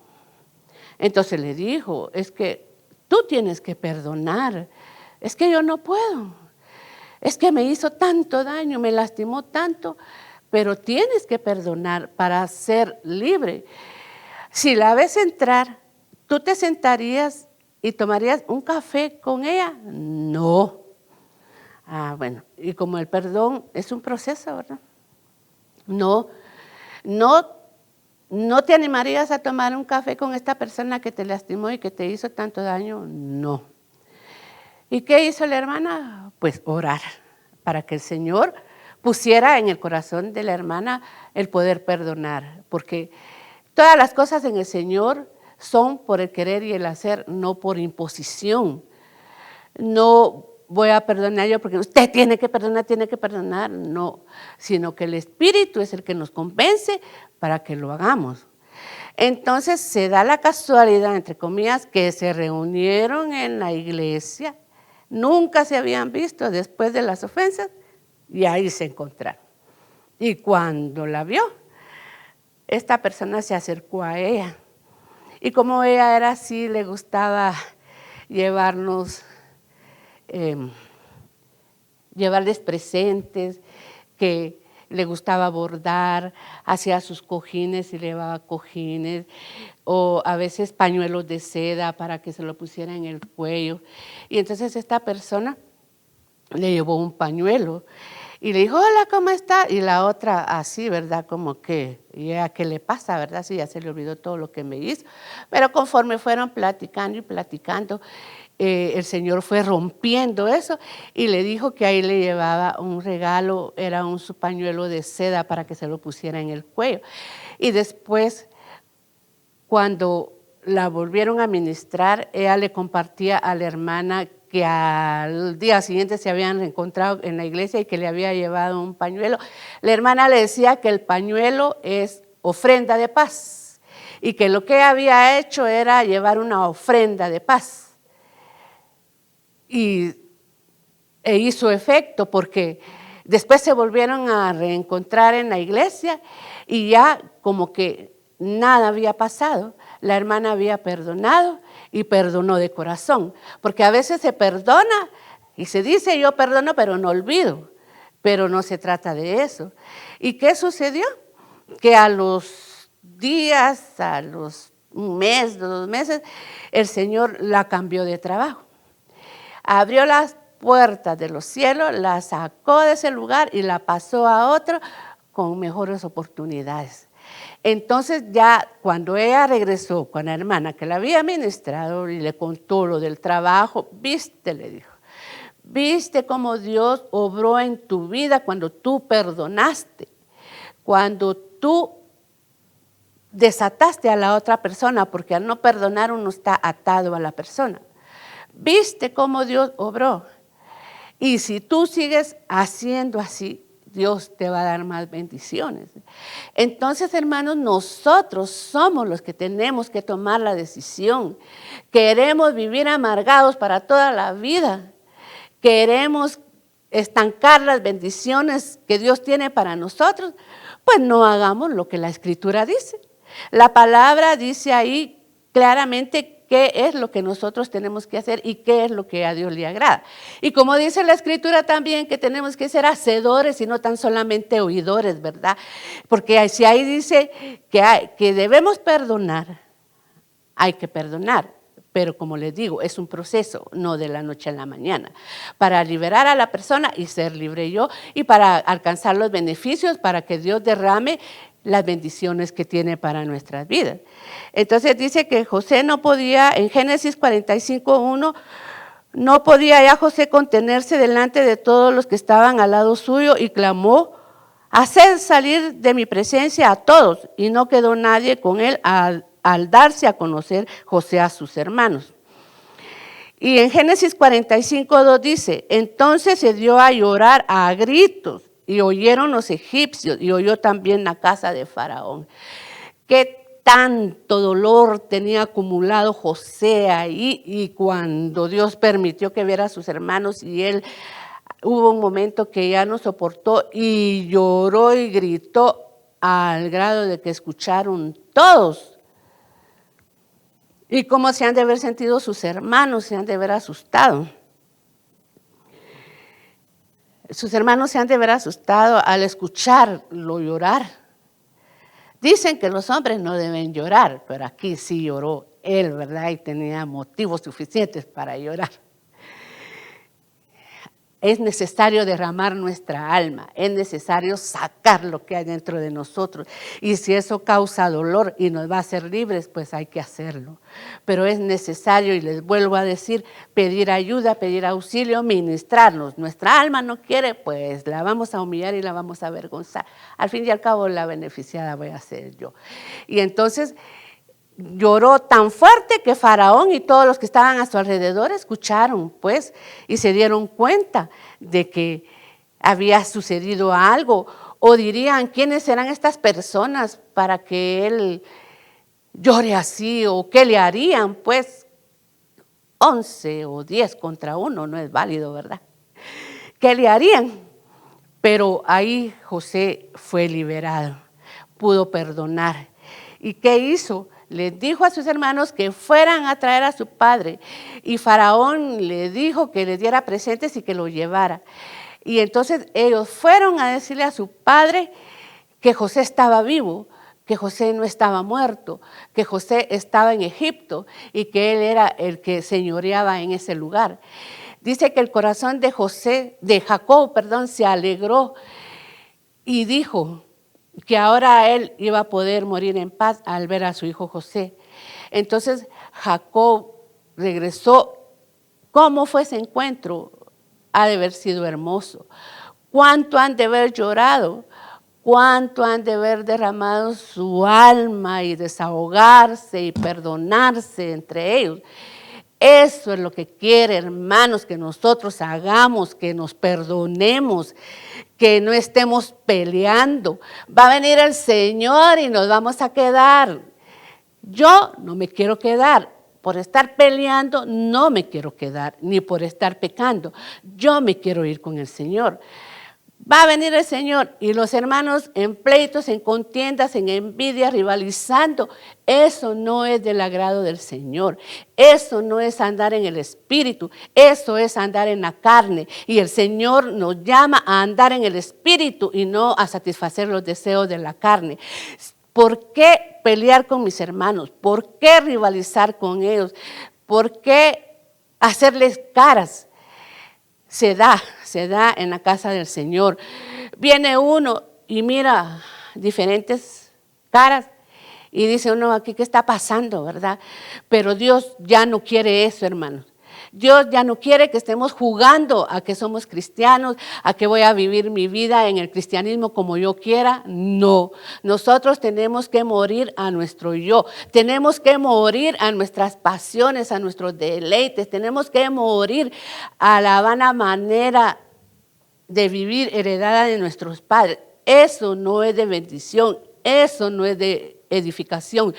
Entonces le dijo, es que tú tienes que perdonar, es que yo no puedo, es que me hizo tanto daño, me lastimó tanto, pero tienes que perdonar para ser libre. Si la ves entrar, ¿tú te sentarías y tomarías un café con ella? No. Bueno, y como el perdón es un proceso, ¿verdad? No te animarías a tomar un café con esta persona que te lastimó y que te hizo tanto daño. No. ¿Y qué hizo la hermana? Pues orar para que el Señor pusiera en el corazón de la hermana el poder perdonar, porque todas las cosas en el Señor son por el querer y el hacer, no por imposición. No voy a perdonar yo porque usted tiene que perdonar, no, sino que el Espíritu es el que nos convence para que lo hagamos. Entonces se da la casualidad, entre comillas, que se reunieron en la iglesia, nunca se habían visto después de las ofensas y ahí se encontraron. Y cuando la vio, esta persona se acercó a ella. Y como ella era así, le gustaba llevarles presentes, que le gustaba bordar, hacía sus cojines y le llevaba cojines, o a veces pañuelos de seda para que se lo pusiera en el cuello. Y entonces esta persona le llevó un pañuelo y le dijo, hola, ¿cómo está? Y la otra así, ¿verdad? Como que, ya, ¿qué le pasa, verdad? Sí, ya se le olvidó todo lo que me hizo. Pero conforme fueron platicando y platicando, el Señor fue rompiendo eso y le dijo que ahí le llevaba un regalo, era su pañuelo de seda para que se lo pusiera en el cuello. Y después, cuando la volvieron a ministrar, ella le compartía a la hermana que al día siguiente se habían encontrado en la iglesia y que le había llevado un pañuelo. La hermana le decía que el pañuelo es ofrenda de paz y que lo que había hecho era llevar una ofrenda de paz. E hizo efecto porque después se volvieron a reencontrar en la iglesia y ya como que nada había pasado. La hermana había perdonado y perdonó de corazón, porque a veces se perdona y se dice yo perdono pero no olvido, pero no se trata de eso. ¿Y qué sucedió? Que a los días, a los un mes, 2 meses, el Señor la cambió de trabajo. Abrió las puertas de los cielos, la sacó de ese lugar y la pasó a otro con mejores oportunidades. Entonces ya cuando ella regresó con la hermana que la había ministrado y le contó lo del trabajo, viste, le dijo, viste cómo Dios obró en tu vida cuando tú perdonaste, cuando tú desataste a la otra persona, porque al no perdonar uno está atado a la persona. ¿Viste cómo Dios obró? Y si tú sigues haciendo así, Dios te va a dar más bendiciones. Entonces, hermanos, nosotros somos los que tenemos que tomar la decisión. Queremos vivir amargados para toda la vida. Queremos estancar las bendiciones que Dios tiene para nosotros. Pues no hagamos lo que la Escritura dice. La palabra dice ahí claramente qué es lo que nosotros tenemos que hacer y qué es lo que a Dios le agrada. Y como dice la Escritura también que tenemos que ser hacedores y no tan solamente oidores, ¿verdad? Porque si ahí dice que debemos perdonar, hay que perdonar. Pero como les digo, es un proceso, no de la noche a la mañana, para liberar a la persona y ser libre yo y para alcanzar los beneficios, para que Dios derrame las bendiciones que tiene para nuestras vidas. Entonces dice que José no podía, en Génesis 45:1, no podía ya José contenerse delante de todos los que estaban al lado suyo y clamó, haced salir de mi presencia a todos, y no quedó nadie con él al darse a conocer José a sus hermanos. Y en Génesis 45:2 dice, entonces se dio a llorar a gritos, y oyeron los egipcios, y oyó también la casa de Faraón. Qué tanto dolor tenía acumulado José ahí, y cuando Dios permitió que viera a sus hermanos, y él hubo un momento que ya no soportó, y lloró y gritó al grado de que escucharon todos. Y cómo se han de haber sentido sus hermanos, se han de haber asustado. Sus hermanos se han de haber asustado al escucharlo llorar. Dicen que los hombres no deben llorar, pero aquí sí lloró él, ¿verdad? Y tenía motivos suficientes para llorar. Es necesario derramar nuestra alma, es necesario sacar lo que hay dentro de nosotros. Y si eso causa dolor y nos va a hacer libres, pues hay que hacerlo. Pero es necesario, y les vuelvo a decir, pedir ayuda, pedir auxilio, ministrarnos. Nuestra alma no quiere, pues la vamos a humillar y la vamos a avergonzar. Al fin y al cabo, la beneficiada voy a ser yo. Y entonces lloró tan fuerte que Faraón y todos los que estaban a su alrededor escucharon, pues, y se dieron cuenta de que había sucedido algo. O dirían, ¿quiénes serán estas personas para que él llore así? ¿O qué le harían? Pues 11 o 10 contra 1 no es válido, ¿verdad? ¿Qué le harían? Pero ahí José fue liberado, pudo perdonar. ¿Y qué hizo? Les dijo a sus hermanos que fueran a traer a su padre. Y Faraón le dijo que le diera presentes y que lo llevara. Y entonces ellos fueron a decirle a su padre que José estaba vivo, que José no estaba muerto, que José estaba en Egipto y que él era el que señoreaba en ese lugar. Dice que el corazón de Jacob, se alegró y dijo que ahora él iba a poder morir en paz al ver a su hijo José. Entonces Jacob regresó. ¿Cómo fue ese encuentro? Ha de haber sido hermoso. ¿Cuánto han de haber llorado? ¿Cuánto han de haber derramado su alma y desahogarse y perdonarse entre ellos? Eso es lo que quiere, hermanos, que nosotros hagamos, que nos perdonemos, que no estemos peleando. Va a venir el Señor y nos vamos a quedar. Yo no me quiero quedar. Por estar peleando no me quiero quedar, ni por estar pecando. Yo me quiero ir con el Señor. Va a venir el Señor y los hermanos en pleitos, en contiendas, en envidia, rivalizando. Eso no es del agrado del Señor. Eso no es andar en el Espíritu. Eso es andar en la carne. Y el Señor nos llama a andar en el Espíritu y no a satisfacer los deseos de la carne. ¿Por qué pelear con mis hermanos? ¿Por qué rivalizar con ellos? ¿Por qué hacerles caras? Se da en la casa del Señor. Viene uno y mira diferentes caras y dice uno aquí, ¿qué está pasando, verdad? Pero Dios ya no quiere eso, hermanos. Dios ya no quiere que estemos jugando a que somos cristianos, a que voy a vivir mi vida en el cristianismo como yo quiera. No, nosotros tenemos que morir a nuestro yo, tenemos que morir a nuestras pasiones, a nuestros deleites, tenemos que morir a la vana manera de vivir heredada de nuestros padres. Eso no es de bendición, eso no es de edificación.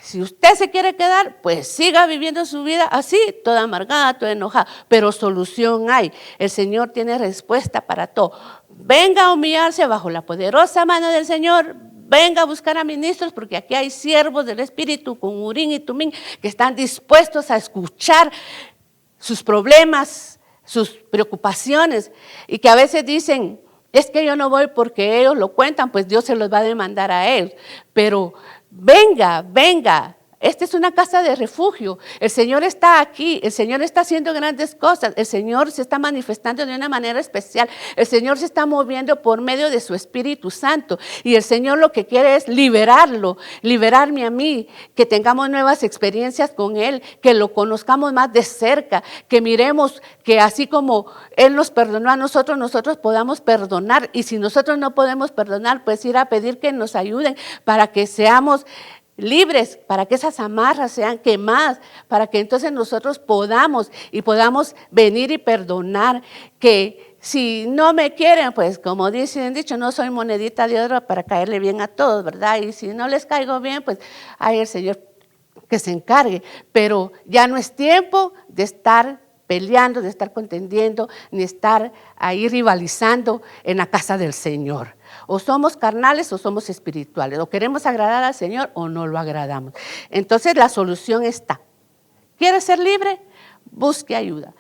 Si usted se quiere quedar, pues siga viviendo su vida así, toda amargada, toda enojada, pero solución hay. El Señor tiene respuesta para todo. Venga a humillarse bajo la poderosa mano del Señor, venga a buscar a ministros, porque aquí hay siervos del Espíritu con Urín y Tumín que están dispuestos a escuchar sus problemas, sus preocupaciones, y que a veces dicen, es que yo no voy porque ellos lo cuentan, pues Dios se los va a demandar a ellos, pero venga, venga. Esta es una casa de refugio. El Señor está aquí. El Señor está haciendo grandes cosas. El Señor se está manifestando de una manera especial. El Señor se está moviendo por medio de su Espíritu Santo. Y el Señor lo que quiere es liberarlo, liberarme a mí, que tengamos nuevas experiencias con Él, que lo conozcamos más de cerca, que miremos que así como Él nos perdonó a nosotros, nosotros podamos perdonar. Y si nosotros no podemos perdonar, pues ir a pedir que nos ayuden para que seamos libres, para que esas amarras sean quemadas, para que entonces nosotros podamos venir y perdonar, que si no me quieren, pues como dicen dicho, no soy monedita de oro para caerle bien a todos, ¿verdad? Y si no les caigo bien, pues hay el Señor que se encargue, pero ya no es tiempo de estar peleando, de estar contendiendo, ni estar ahí rivalizando en la casa del Señor. O somos carnales o somos espirituales, o queremos agradar al Señor o no lo agradamos. Entonces la solución está. ¿Quiere ser libre? Busque ayuda.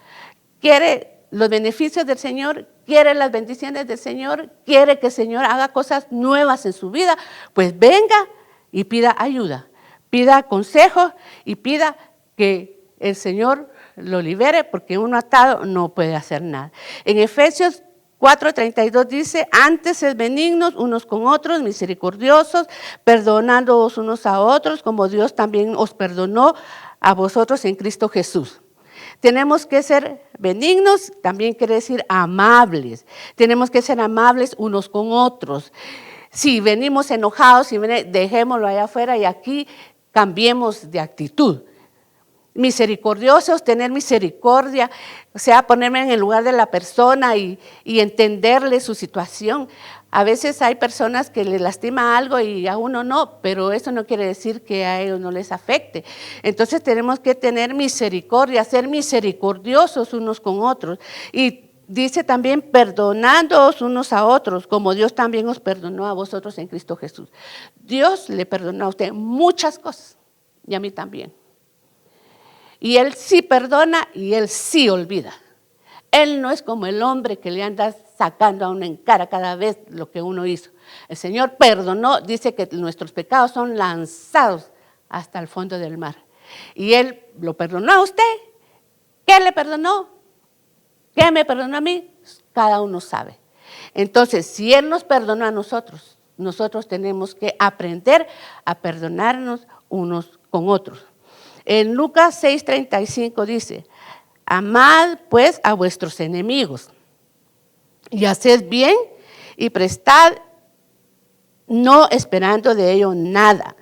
¿Quiere los beneficios del Señor? ¿Quiere las bendiciones del Señor? ¿Quiere que el Señor haga cosas nuevas en su vida? Pues venga y pida ayuda, pida consejo y pida que el Señor lo libere, porque uno atado no puede hacer nada. En Efesios 4:32 dice, antes sed benignos unos con otros, misericordiosos, perdonándoos unos a otros, como Dios también os perdonó a vosotros en Cristo Jesús. Tenemos que ser benignos, también quiere decir amables. Tenemos que ser amables unos con otros. Si venimos enojados, dejémoslo allá afuera y aquí cambiemos de actitud. Misericordiosos, tener misericordia, o sea, ponerme en el lugar de la persona y entenderle su situación. A veces hay personas que les lastima algo y a uno no, pero eso no quiere decir que a ellos no les afecte. Entonces tenemos que tener misericordia, ser misericordiosos unos con otros. Y dice también, perdonándoos unos a otros, como Dios también os perdonó a vosotros en Cristo Jesús. Dios le perdonó a usted muchas cosas y a mí también. Y Él sí perdona y Él sí olvida. Él no es como el hombre que le anda sacando a uno en cara cada vez lo que uno hizo. El Señor perdonó, dice que nuestros pecados son lanzados hasta el fondo del mar. Y Él lo perdonó a usted. ¿Qué le perdonó? ¿Qué me perdonó a mí? Cada uno sabe. Entonces, si Él nos perdonó a nosotros, nosotros tenemos que aprender a perdonarnos unos con otros. En Lucas 6:35 dice, amad pues a vuestros enemigos y haced bien y prestad, no esperando de ello nada.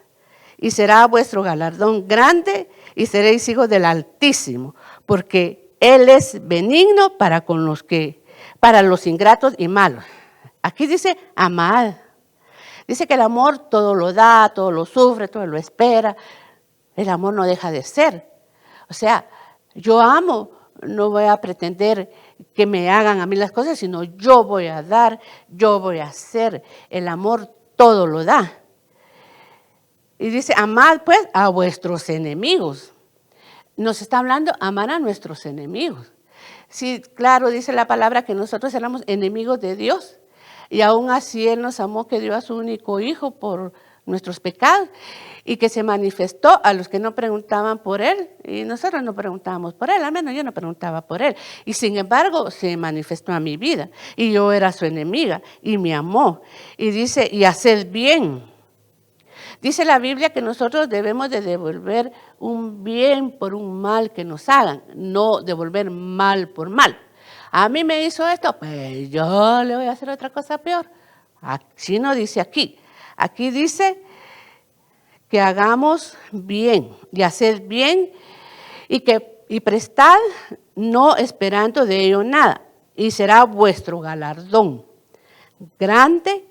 Y será vuestro galardón grande y seréis hijos del Altísimo, porque Él es benigno para los ingratos y malos. Aquí dice amad. Dice que el amor todo lo da, todo lo sufre, todo lo espera. El amor no deja de ser. O sea, yo amo, no voy a pretender que me hagan a mí las cosas, sino yo voy a dar, yo voy a hacer. El amor todo lo da. Y dice, amad pues a vuestros enemigos. Nos está hablando amar a nuestros enemigos. Sí, claro, dice la palabra que nosotros éramos enemigos de Dios. Y aún así Él nos amó, que dio a su único hijo por nuestros pecados y que se manifestó a los que no preguntaban por Él. Y nosotros no preguntábamos por Él, al menos yo no preguntaba por Él. Y sin embargo se manifestó a mi vida y yo era su enemiga y me amó. Y dice, y haced bien. Dice la Biblia que nosotros debemos de devolver un bien por un mal que nos hagan, no devolver mal por mal. A mí me hizo esto, pues yo le voy a hacer otra cosa peor. Así no dice aquí. Aquí dice que hagamos bien y hacer bien y prestad, no esperando de ello nada. Y será vuestro galardón grande.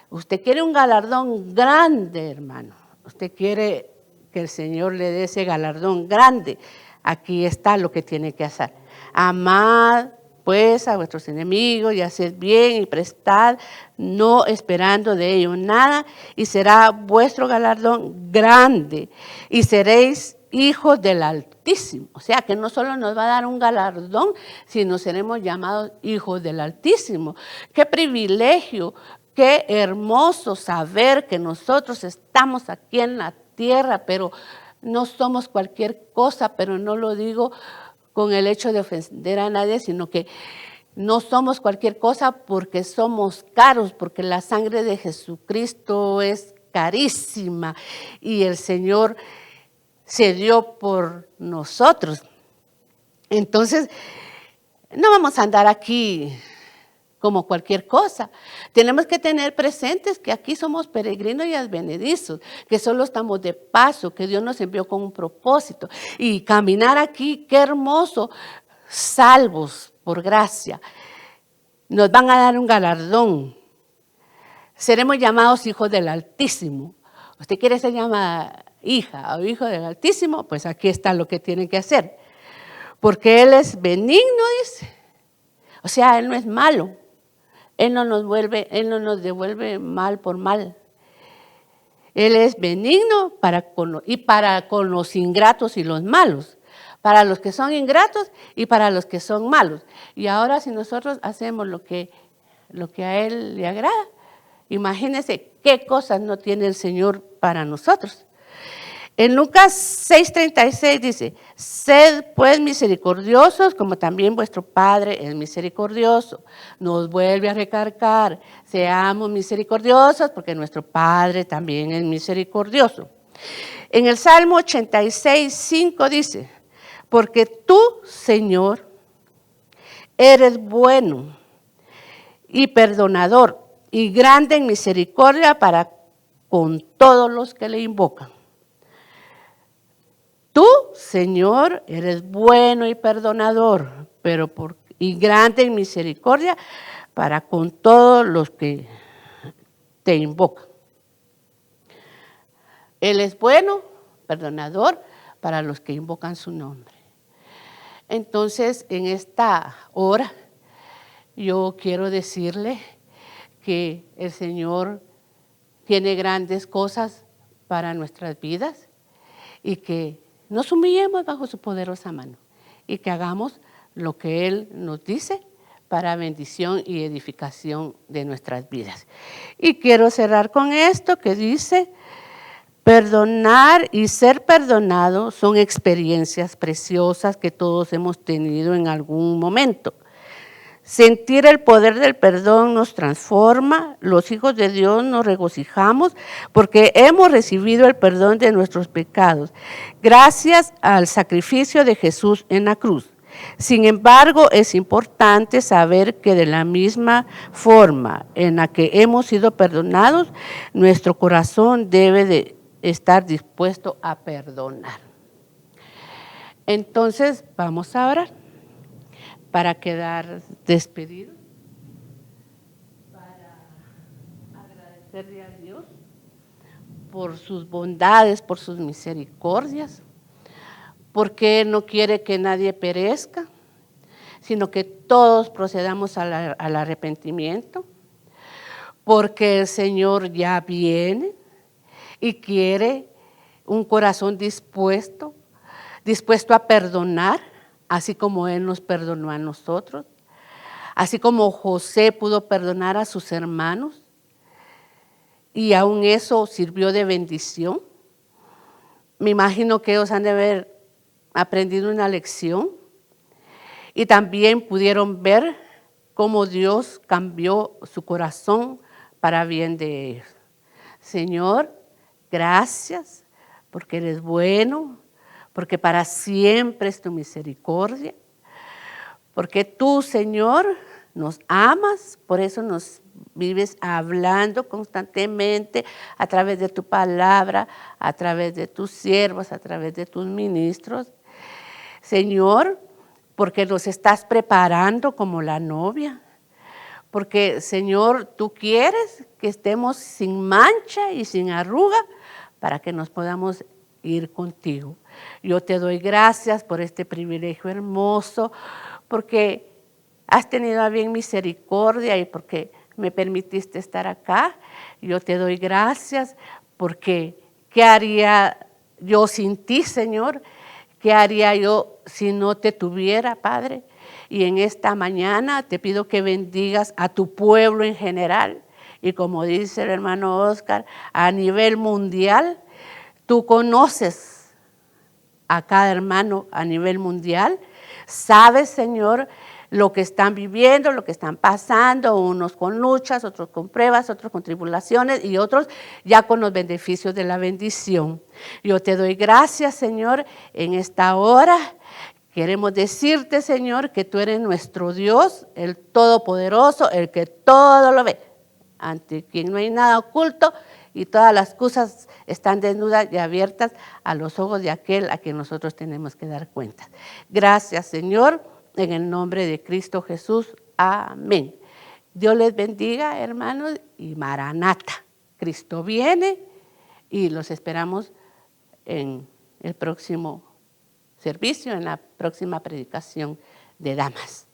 Usted quiere un galardón grande, hermano. Usted quiere que el Señor le dé ese galardón grande. Aquí está lo que tiene que hacer. Amad pues a vuestros enemigos y haced bien y prestad, no esperando de ello nada, y será vuestro galardón grande, y seréis hijos del Altísimo. O sea, que no solo nos va a dar un galardón, sino seremos llamados hijos del Altísimo. ¡Qué privilegio! Qué hermoso saber que nosotros estamos aquí en la tierra, pero no somos cualquier cosa, pero no lo digo con el hecho de ofender a nadie, sino que no somos cualquier cosa porque somos caros, porque la sangre de Jesucristo es carísima y el Señor se dio por nosotros. Entonces, no vamos a andar aquí como cualquier cosa. Tenemos que tener presentes que aquí somos peregrinos y advenedizos, que solo estamos de paso, que Dios nos envió con un propósito. Y caminar aquí, qué hermoso, salvos por gracia. Nos van a dar un galardón. Seremos llamados hijos del Altísimo. ¿Usted quiere ser llamada hija o hijo del Altísimo? Pues aquí está lo que tiene que hacer. Porque Él es benigno, dice. O sea, Él no es malo. Él no nos devuelve mal por mal. Él es benigno para con los ingratos y los malos. Para los que son ingratos y para los que son malos. Y ahora si nosotros hacemos lo que a Él le agrada, imagínense qué cosas no tiene el Señor para nosotros. En Lucas 6:36 dice, sed pues misericordiosos como también vuestro Padre es misericordioso. Nos vuelve a recargar, seamos misericordiosos porque nuestro Padre también es misericordioso. En el Salmo 86:5 dice, porque tú, Señor, eres bueno y perdonador y grande en misericordia para con todos los que le invocan. Tú, Señor, eres bueno y perdonador, y grande en misericordia para con todos los que te invocan. Él es bueno, perdonador para los que invocan su nombre. Entonces, en esta hora, yo quiero decirle que el Señor tiene grandes cosas para nuestras vidas y que nos humillemos bajo su poderosa mano y que hagamos lo que Él nos dice para bendición y edificación de nuestras vidas. Y quiero cerrar con esto que dice, perdonar y ser perdonado son experiencias preciosas que todos hemos tenido en algún momento. Sentir el poder del perdón nos transforma, los hijos de Dios nos regocijamos porque hemos recibido el perdón de nuestros pecados, gracias al sacrificio de Jesús en la cruz. Sin embargo, es importante saber que de la misma forma en la que hemos sido perdonados, nuestro corazón debe de estar dispuesto a perdonar. Entonces, vamos a orar para quedar despedidos, para agradecerle a Dios por sus bondades, por sus misericordias, porque Él no quiere que nadie perezca, sino que todos procedamos al arrepentimiento, porque el Señor ya viene y quiere un corazón dispuesto a perdonar, así como Él nos perdonó a nosotros, así como José pudo perdonar a sus hermanos, y aún eso sirvió de bendición. Me imagino que ellos han de haber aprendido una lección, y también pudieron ver cómo Dios cambió su corazón para bien de ellos. Señor, gracias, porque eres bueno, porque para siempre es tu misericordia, porque tú, Señor, nos amas, por eso nos vives hablando constantemente a través de tu palabra, a través de tus siervos, a través de tus ministros. Señor, porque nos estás preparando como la novia, porque, Señor, tú quieres que estemos sin mancha y sin arruga para que nos podamos ir contigo. Yo te doy gracias por este privilegio hermoso, porque has tenido a bien misericordia y porque me permitiste estar acá. Yo te doy gracias porque ¿qué haría yo sin ti, Señor? ¿Qué haría yo si no te tuviera, Padre? Y en esta mañana te pido que bendigas a tu pueblo en general. Y como dice el hermano Oscar, a nivel mundial, tú conoces a cada hermano a nivel mundial. Sabes, Señor, lo que están viviendo, lo que están pasando, unos con luchas, otros con pruebas, otros con tribulaciones y otros ya con los beneficios de la bendición. Yo te doy gracias, Señor, en esta hora. Queremos decirte, Señor, que tú eres nuestro Dios, el Todopoderoso, el que todo lo ve, ante quien no hay nada oculto y todas las cosas están desnudas y abiertas a los ojos de aquel a quien nosotros tenemos que dar cuenta. Gracias, Señor, en el nombre de Cristo Jesús. Amén. Dios les bendiga, hermanos, y Maranata. Cristo viene y los esperamos en el próximo servicio, en la próxima predicación de damas.